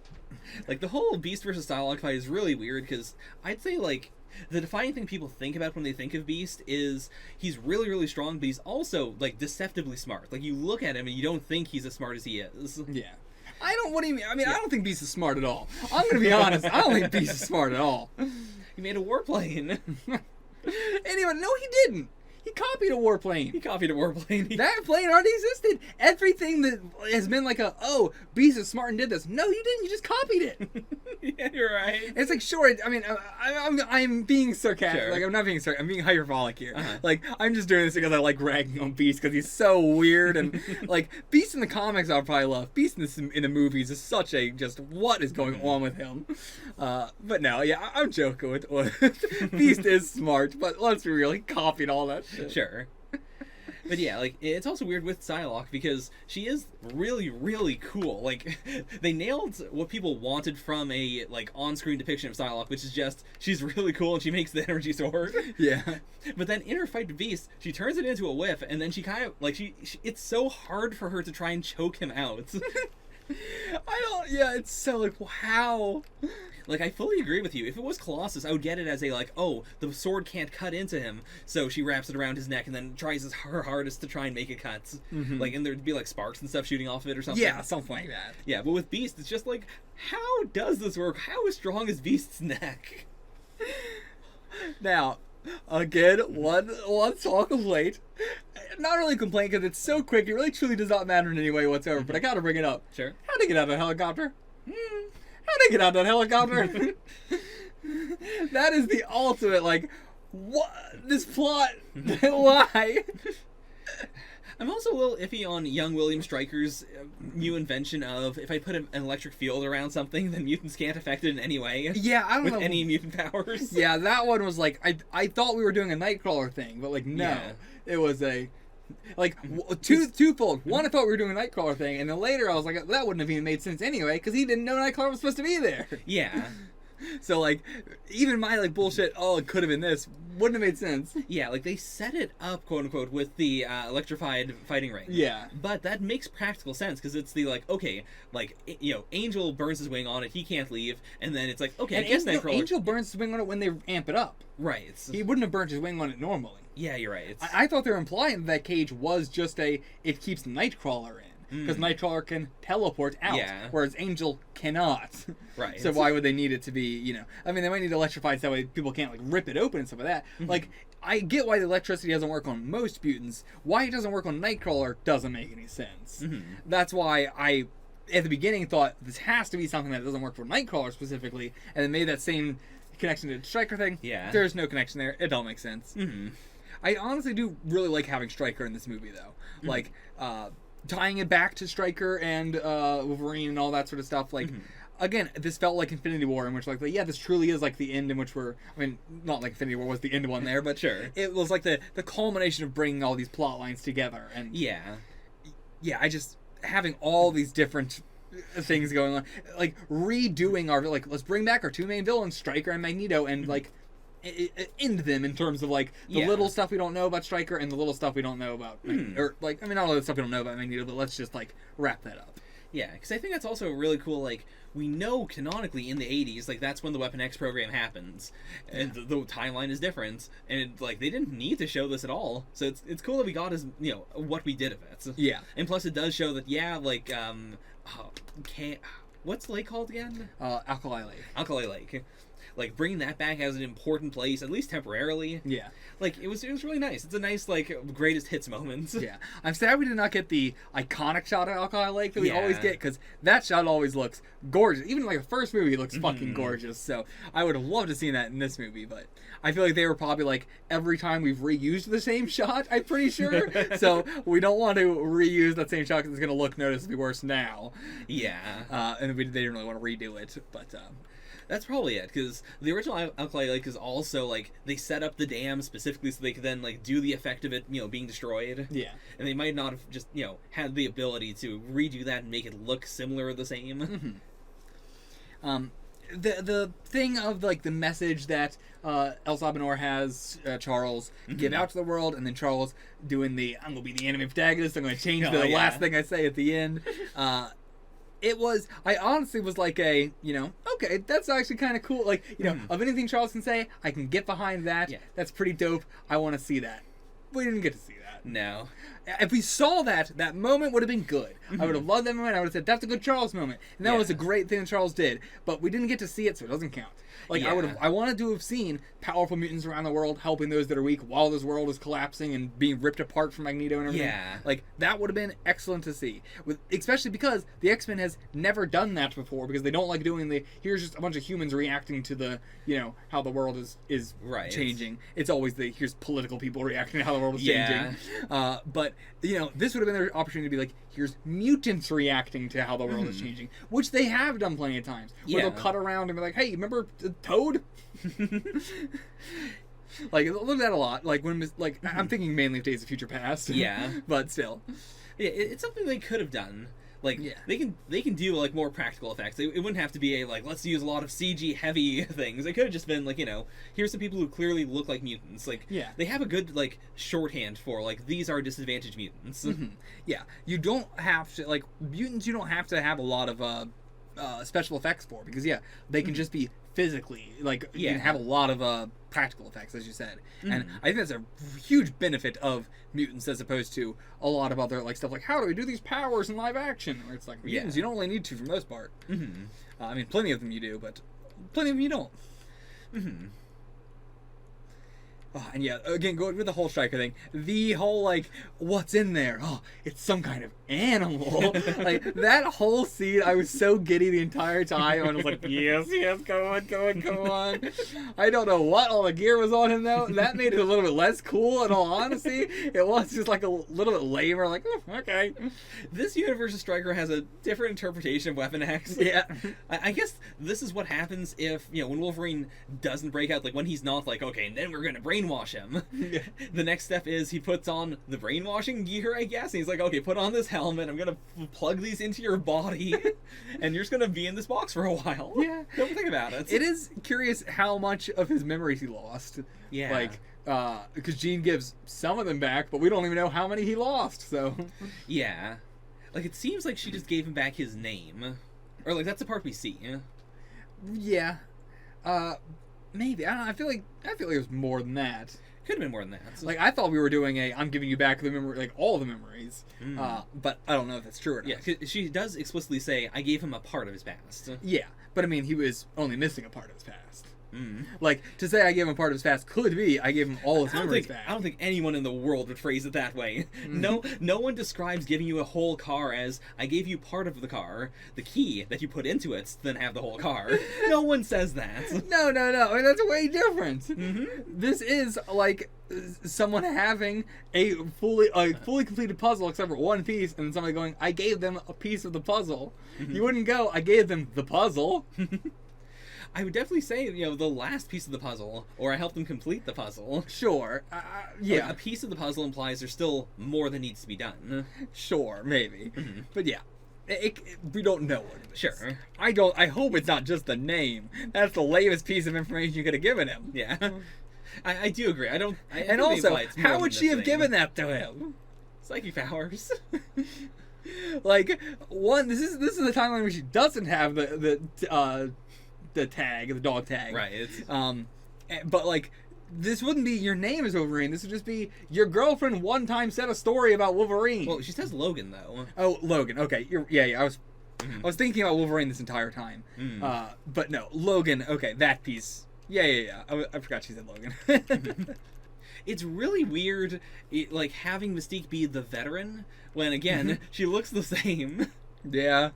Like, the whole Beast versus Psylocke fight is really weird because I'd say, like, the defining thing people think about when they think of Beast is he's really, really strong, but he's also, like, deceptively smart. Like, you look at him and you don't think he's as smart as he is. What do you mean? I mean, I don't think Beast is smart at all. I'm gonna be honest. I don't think Beast is smart at all. He made a warplane. Anyway, no, he didn't. He copied a warplane. That plane already existed. Everything that has been like Beast is smart and did this. No, you didn't. You just copied it. Yeah, you're right. It's like, sure. I mean, I'm being sarcastic. Like, I'm not being sarcastic. I'm being hyperbolic here. Like, I'm just doing this because I like ragging on Beast because he's so weird and like Beast in the comics I'll probably love. Beast in the movies is such a just what is going on with him. But no, I'm joking with Beast is smart, but let's be real. He copied all that shit. Sure. But yeah, like, it's also weird with Psylocke because she is really, really cool. Like, they nailed what people wanted from a, like, on-screen depiction of Psylocke, which is just, she's really cool and she makes the energy sword. But then in her fight with Beast, she turns it into a whip, and then she kind of, like, it's so hard for her to try and choke him out. Yeah, it's so like, how? Like, I fully agree with you. If it was Colossus, I would get it as a, like, oh, the sword can't cut into him, so she wraps it around his neck and then tries her hardest to try and make it cut. Mm-hmm. Like, and there'd be, like, sparks and stuff shooting off of it or something. Yeah, something like that. Yeah, but with Beast, it's just like, how does this work? How strong is Beast's neck? Now, again, one small complaint. Not really a complaint because it's so quick. It really truly does not matter in any way whatsoever. But I gotta bring it up. Sure. How'd they get out of that helicopter? How'd they get out of that helicopter? That is the ultimate, like, what? This plot? Why? I'm also a little iffy on young William Stryker's new invention of, if I put an electric field around something, then mutants can't affect it in any way. Yeah, I don't know. With any mutant powers. Yeah, that one was like, I thought we were doing a Nightcrawler thing, but like, no. Yeah. It was a, like, twofold. One, I thought we were doing a Nightcrawler thing, and then later I was like, that wouldn't have even made sense anyway, because he didn't know Nightcrawler was supposed to be there. Yeah. So, like, even my, like, bullshit, oh, it could have been this, wouldn't have made sense. Yeah, like, they set it up, quote-unquote, with the electrified fighting ring. Yeah. But that makes practical sense, because it's the, like, okay, like, you know, Angel burns his wing on it, he can't leave, and then it's like, okay, And I guess Angel, Nightcrawler... Angel burns his wing on it when they amp it up. Right. He wouldn't have burnt his wing on it normally. Yeah, you're right. I thought they were implying that cage was just it keeps Nightcrawler in. Because Nightcrawler can teleport out, whereas Angel cannot. Right. So why would they need it to be, you know... I mean, they might need electrified so that way people can't, like, rip it open and stuff like that. Like, I get why the electricity doesn't work on most mutants. Why it doesn't work on Nightcrawler doesn't make any sense. That's why I, at the beginning, thought this has to be something that doesn't work for Nightcrawler specifically, and then made that same connection to the Stryker thing. Yeah. There's no connection there. It don't make sense. I honestly do really like having Stryker in this movie, though. Like, tying it back to Stryker and Wolverine and all that sort of stuff. Like, again, this felt like Infinity War, in which, like, yeah, this truly is, like, the end in which we're... I mean, not like Infinity War was the end one there, but sure. It was, like, the culmination of bringing all these plot lines together. And yeah, I just... having all these different things going on. Like, redoing our... Like, let's bring back our two main villains, Stryker and Magneto, and, like... end them in terms of, like, the little stuff we don't know about Stryker and the little stuff we don't know about or, like, I mean, not all the stuff we don't know about Magneto, but let's just, like, wrap that up. Yeah, because I think that's also really cool, like, we know canonically in the 80s, like, that's when the Weapon X program happens, and the timeline is different, and, like, they didn't need to show this at all, so it's cool that we got as, you know, what we did of it. Yeah. And plus it does show that, yeah, like, what's the lake called again? Alkali Lake. Alkali Lake. Like, bringing that back as an important place, at least temporarily. Yeah. Like, it was really nice. It's a nice, like, greatest hits moment. Yeah. I'm sad we did not get the iconic shot of Alkali Lake that we always get, because that shot always looks gorgeous. Even, like, the first movie looks fucking gorgeous, so I would have loved to see that in this movie, but I feel like they were probably, like, every time we've reused the same shot, I'm pretty sure, so we don't want to reuse that same shot because it's going to look noticeably worse now. Yeah. And they didn't really want to redo it, but... That's probably it, because the original Alkali Lake is also, like, they set up the dam specifically so they could then, like, do the effect of it, you know, being destroyed. Yeah. And they might not have just, you know, had the ability to redo that and make it look similar or the same. The thing of, like, the message that El Sabinor has Charles give out to the world, and then Charles doing the, I'm going to be the enemy protagonist, I'm going to change the last thing I say at the end. It was, I honestly was like a, you know, okay, that's actually kind of cool. Like, you know, of anything Charles can say, I can get behind that. Yeah. That's pretty dope. I want to see that. We didn't get to see that. No. If we saw that moment would have been good. I would have loved that moment. I would have said, that's a good Charles moment. And that was a great thing that Charles did. But we didn't get to see it, so it doesn't count. Like, I wanted to have seen powerful mutants around the world helping those that are weak while this world is collapsing and being ripped apart from Magneto and everything. Yeah. Like, that would have been excellent to see. Especially because the X-Men has never done that before, because they don't like doing here's just a bunch of humans reacting to the, you know, how the world is changing. It's always here's political people reacting to how the world is changing. But, you know, this would have been their opportunity to be like, here's mutants reacting to how the world is changing, which they have done plenty of times. Where they'll cut around and be like, hey, remember Toad? Like, look at that a lot. Like, when, like, I'm thinking mainly of Days of Future Past. Yeah. But still. Yeah, it's something they could have done. Like Yeah. they can do like more practical effects. It wouldn't have to be a like let's use a lot of CG heavy things. It could have just been like, you know, here's some people who clearly look like mutants. Like Yeah. they have a good like shorthand for like these are disadvantaged mutants. Yeah, you don't have to like mutants. You don't have to have a lot of special effects for, because they can just be physically like you can have a lot of practical effects, as you said, and I think that's a huge benefit of mutants as opposed to a lot of other like stuff like how do we do these powers in live action, where it's like mutants you don't really need to for the most part. I mean, plenty of them you do, but plenty of them you don't. Oh, and yeah, again, going with the whole Striker thing, the whole, like, what's in there? Oh, it's some kind of animal. Like, that whole scene, I was so giddy the entire time. I was like, yes, go on. I don't know what all the gear was on him, though. That made it a little bit less cool, in all honesty. It was just, like, a little bit lamer, like, okay. This universe's Striker has a different interpretation of Weapon X. Yeah. I guess this is what happens if, you know, when Wolverine doesn't break out, like, when he's not like, okay, and then we're gonna brainwash him. The next step is he puts on the brainwashing gear, I guess, and he's like, okay, put on this helmet, I'm gonna plug these into your body, and you're just gonna be in this box for a while. Yeah. Don't think about it. It is curious how much of his memories he lost. Yeah. Like, because Jean gives some of them back, but we don't even know how many he lost, so. Yeah. Like, it seems like she just gave him back his name. Or, like, that's the part we see. Yeah. Maybe. I don't know. I feel like it was more than that. Could have been more than that. Like, I thought we were doing I'm giving you back the memory, like, all the memories. But I don't know if that's true or not. Yeah, 'cause she does explicitly say, I gave him a part of his past. Yeah. But, I mean, he was only missing a part of his past. Like, to say I gave him a part of his past could be I gave him all his memories back. I don't think anyone in the world would phrase it that way. No one describes giving you a whole car as, I gave you part of the car, the key that you put into it, then have the whole car. No one says that. No. I mean, that's way different. This is like someone having a fully completed puzzle except for one piece, and then somebody going, I gave them a piece of the puzzle. You wouldn't go, I gave them the puzzle. I would definitely say, you know, the last piece of the puzzle, or I helped them complete the puzzle. Sure. Yeah. Like, a piece of the puzzle implies there's still more that needs to be done. Sure, maybe. But yeah. We don't know what it is. Sure. I hope it's not just the name. That's the lamest piece of information you could have given him. Yeah. I do agree. And also, how would she have given that to him? Psychic powers. Like, this is the timeline where she doesn't have the tag, the dog tag. Right. But like, this wouldn't be your name is Wolverine. This would just be your girlfriend one time said a story about Wolverine. Well, she says Logan though. Oh, Logan. Okay. I was thinking about Wolverine this entire time. But no, Logan. Okay, that piece. Yeah. I forgot she said Logan. It's really weird, like having Mystique be the veteran when again she looks the same. Yeah.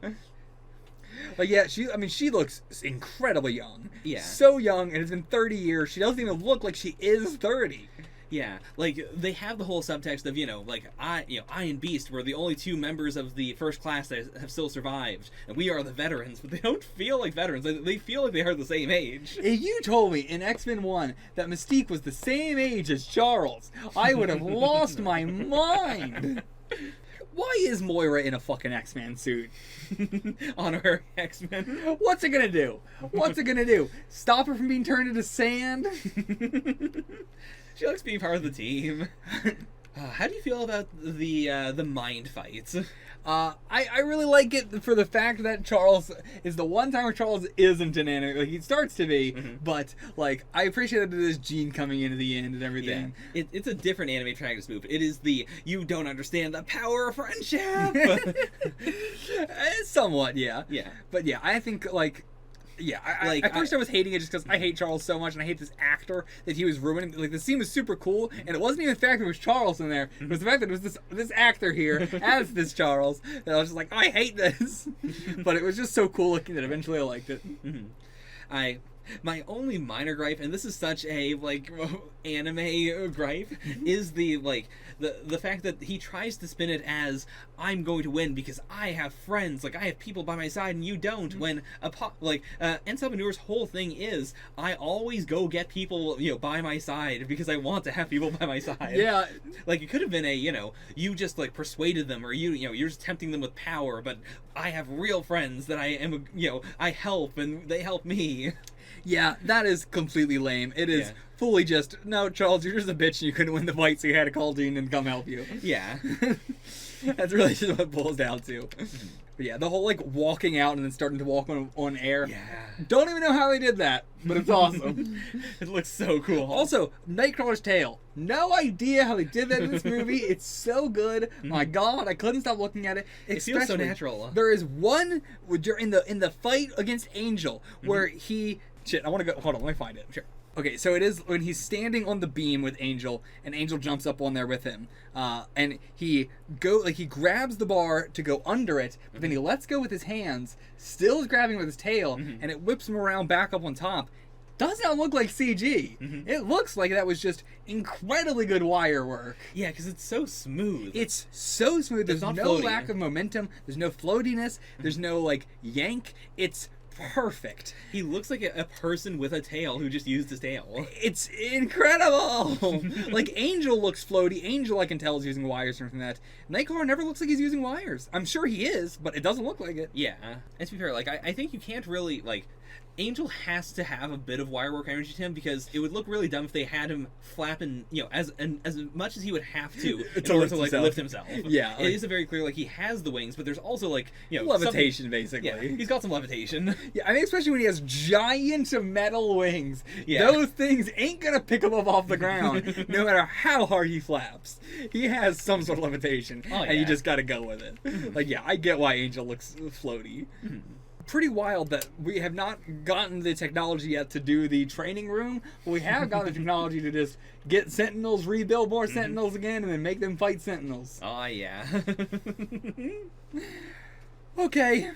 But yeah, she looks incredibly young. Yeah. So young, and it's been 30 years. She doesn't even look like she is 30. Yeah, like they have the whole subtext of, you know, like I and Beast were the only two members of the first class that have still survived, and we are the veterans, but they don't feel like veterans. They feel like they are the same age. If you told me in X-Men 1 that Mystique was the same age as Charles, I would have lost my mind. Why is Moira in a fucking X-Man suit? Honorary X-Men. What's it gonna do? Stop her from being turned into sand? She likes being part of the team. How do you feel about the mind fights? I really like it for the fact that Charles is the one time where Charles isn't an anime. Like, he starts to be, but, like, I appreciate that there's Jean coming into the end and everything. Yeah. It's a different anime practice move. It is the, you don't understand the power of friendship! Somewhat, yeah. Yeah. But, yeah, I think, like... Yeah, at first I was hating it just because I hate Charles so much, and I hate this actor that he was ruining. Like, the scene was super cool, and it wasn't even the fact that it was Charles in there. It was the fact that it was this actor here as this Charles, that I was just like, I hate this. But it was just so cool looking that eventually I liked it. I My only minor gripe, and this is such a like anime gripe, is the fact that he tries to spin it as I'm going to win because I have friends, like I have people by my side and you don't. When Ensabanure's whole thing is I always go get people by my side because I want to have people by my side. Yeah, like it could have been a you just like persuaded them, or you're just tempting them with power, but I have real friends that I am I help and they help me. Yeah, that is completely lame. It is fully just, no, Charles, you're just a bitch and you couldn't win the fight, so you had to call Dean and come help you. Yeah. That's really just what it boils down to. But yeah, the whole, like, walking out and then starting to walk on air. Yeah. Don't even know how they did that, but it's awesome. It looks so cool. Also, Nightcrawler's tail. No idea how they did that in this movie. It's so good. My God, I couldn't stop looking at it. It feels so natural. There is one in the fight against Angel where he... Shit, I want to go... Hold on, let me find it. Sure. Okay, so it is when he's standing on the beam with Angel, and Angel jumps up on there with him, and he grabs the bar to go under it, but then he lets go with his hands, still is grabbing with his tail, and it whips him around back up on top. Does not look like CG. It looks like that was just incredibly good wire work. Yeah, because it's so smooth. It's so smooth. There's no floaty. lack of momentum. There's no floatiness. There's no like yank. It's perfect. He looks like a person with a tail who just used his tail. It's incredible. Like Angel looks floaty. Angel I can tell is using wires or something like that. Nightcrawler never looks like he's using wires. I'm sure he is, but it doesn't look like it. Yeah. And to be fair, like I think you can't really like Angel has to have a bit of wirework energy to him because it would look really dumb if they had him flapping, as much as he would have to in order to like lift himself. Yeah, it is a very clear like he has the wings, but there's also like levitation basically. Yeah, he's got some levitation. Yeah, I mean especially when he has giant metal wings. Yeah. Those things ain't gonna pick him up off the ground, no matter how hard he flaps. He has some sort of levitation, and you just gotta go with it. Like yeah, I get why Angel looks floaty. Pretty wild that we have not gotten the technology yet to do the training room, but we have gotten the technology to just get Sentinels, rebuild more Sentinels again, and then make them fight Sentinels. Oh, yeah. Okay.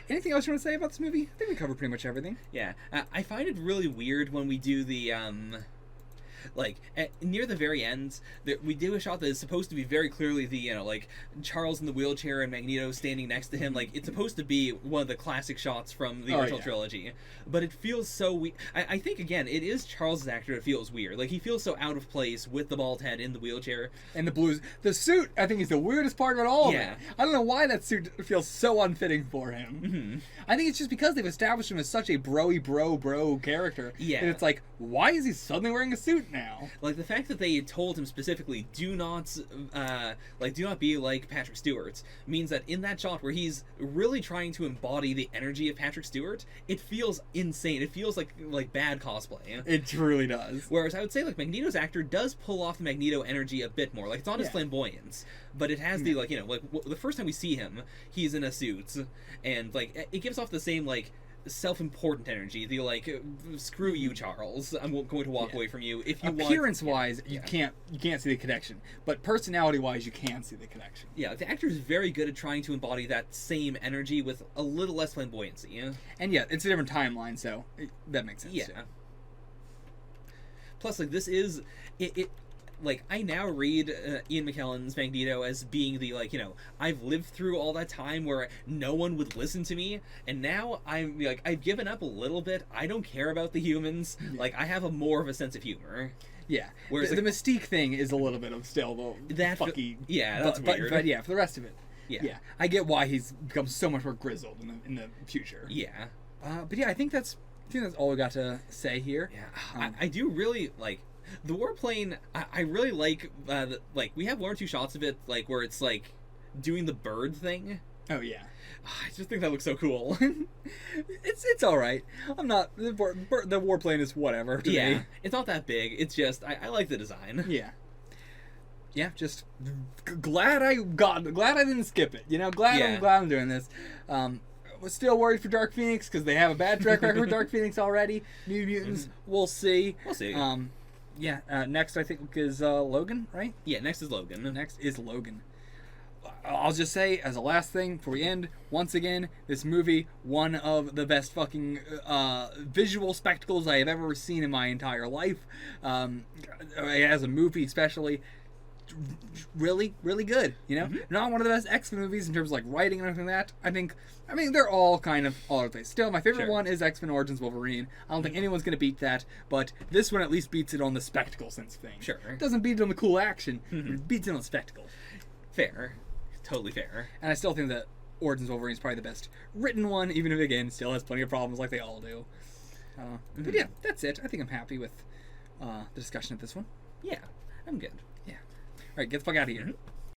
Anything else you want to say about this movie? I think we covered pretty much everything. Yeah. I find it really weird when we do the, near the very end, we do a shot that is supposed to be very clearly the, Charles in the wheelchair and Magneto standing next to him. Like, it's supposed to be one of the classic shots from the original trilogy. But it feels so weird. I think, again, it is Charles' actor that feels weird. Like, he feels so out of place with the bald head in the wheelchair. And the blues. The suit, I think, is the weirdest part of it all. Yeah. I don't know why that suit feels so unfitting for him. I think it's just because they've established him as such a bro character. Yeah. And it's like, why is he suddenly wearing a suit now? Like the fact that they told him specifically, do not be like Patrick Stewart, means that in that shot where he's really trying to embody the energy of Patrick Stewart, it feels insane. It feels like bad cosplay. It truly does. Whereas I would say like Magneto's actor does pull off the Magneto energy a bit more. Like it's not as flamboyant, but it has the the first time we see him, he's in a suit, and like it gives off the same like self-important energy. The screw you, Charles, I'm going to walk away from you. If you appearance-wise, you can't see the connection, but personality-wise, you can see the connection. Yeah, the actor is very good at trying to embody that same energy with a little less flamboyancy. And yeah, it's a different timeline, so that makes sense. Yeah. Too. Plus, like this is it. Like, I now read Ian McKellen's Magneto as being the, I've lived through all that time where no one would listen to me, and now I'm, I've given up a little bit. I don't care about the humans. Yeah. Like, I have more of a sense of humor. Yeah. Whereas the Mystique thing is a little bit of still that fucky... Yeah, that's weird. But yeah, for the rest of it. Yeah. I get why he's become so much more grizzled in the future. Yeah. But yeah, I think that's all we got to say here. Yeah. I do really, the warplane, I really like, we have one or two shots of it, where it's, doing the bird thing. Oh, yeah. I just think that looks so cool. It's all right. I'm not... The warplane is whatever to me. It's not that big. It's just... I like the design. Yeah. Yeah, just glad I didn't skip it. Glad I'm doing this. Was still worried for Dark Phoenix because they have a bad track record with Dark Phoenix already. New Mutants, we'll see. Next I think is Logan, right? Yeah, next is Logan. I'll just say, as a last thing before we end, once again, this movie, one of the best fucking visual spectacles I have ever seen in my entire life. As a movie, especially, really, really good. You know, not one of the best X-Men movies in terms of like writing and everything like that. I mean, they're all kind of all over the place. Still, my favorite one is X-Men Origins Wolverine. I don't think anyone's gonna beat that, but this one at least beats it on the spectacle sense thing. Sure, it doesn't beat it on the cool action. It beats it on the spectacle. Fair. Totally fair. And I still think that Origins Wolverine is probably the best written one, even if, again, still has plenty of problems like they all do. But yeah, that's it. I think I'm happy with the discussion of this one. Yeah, I'm good. Yeah. Alright, get the fuck out of here.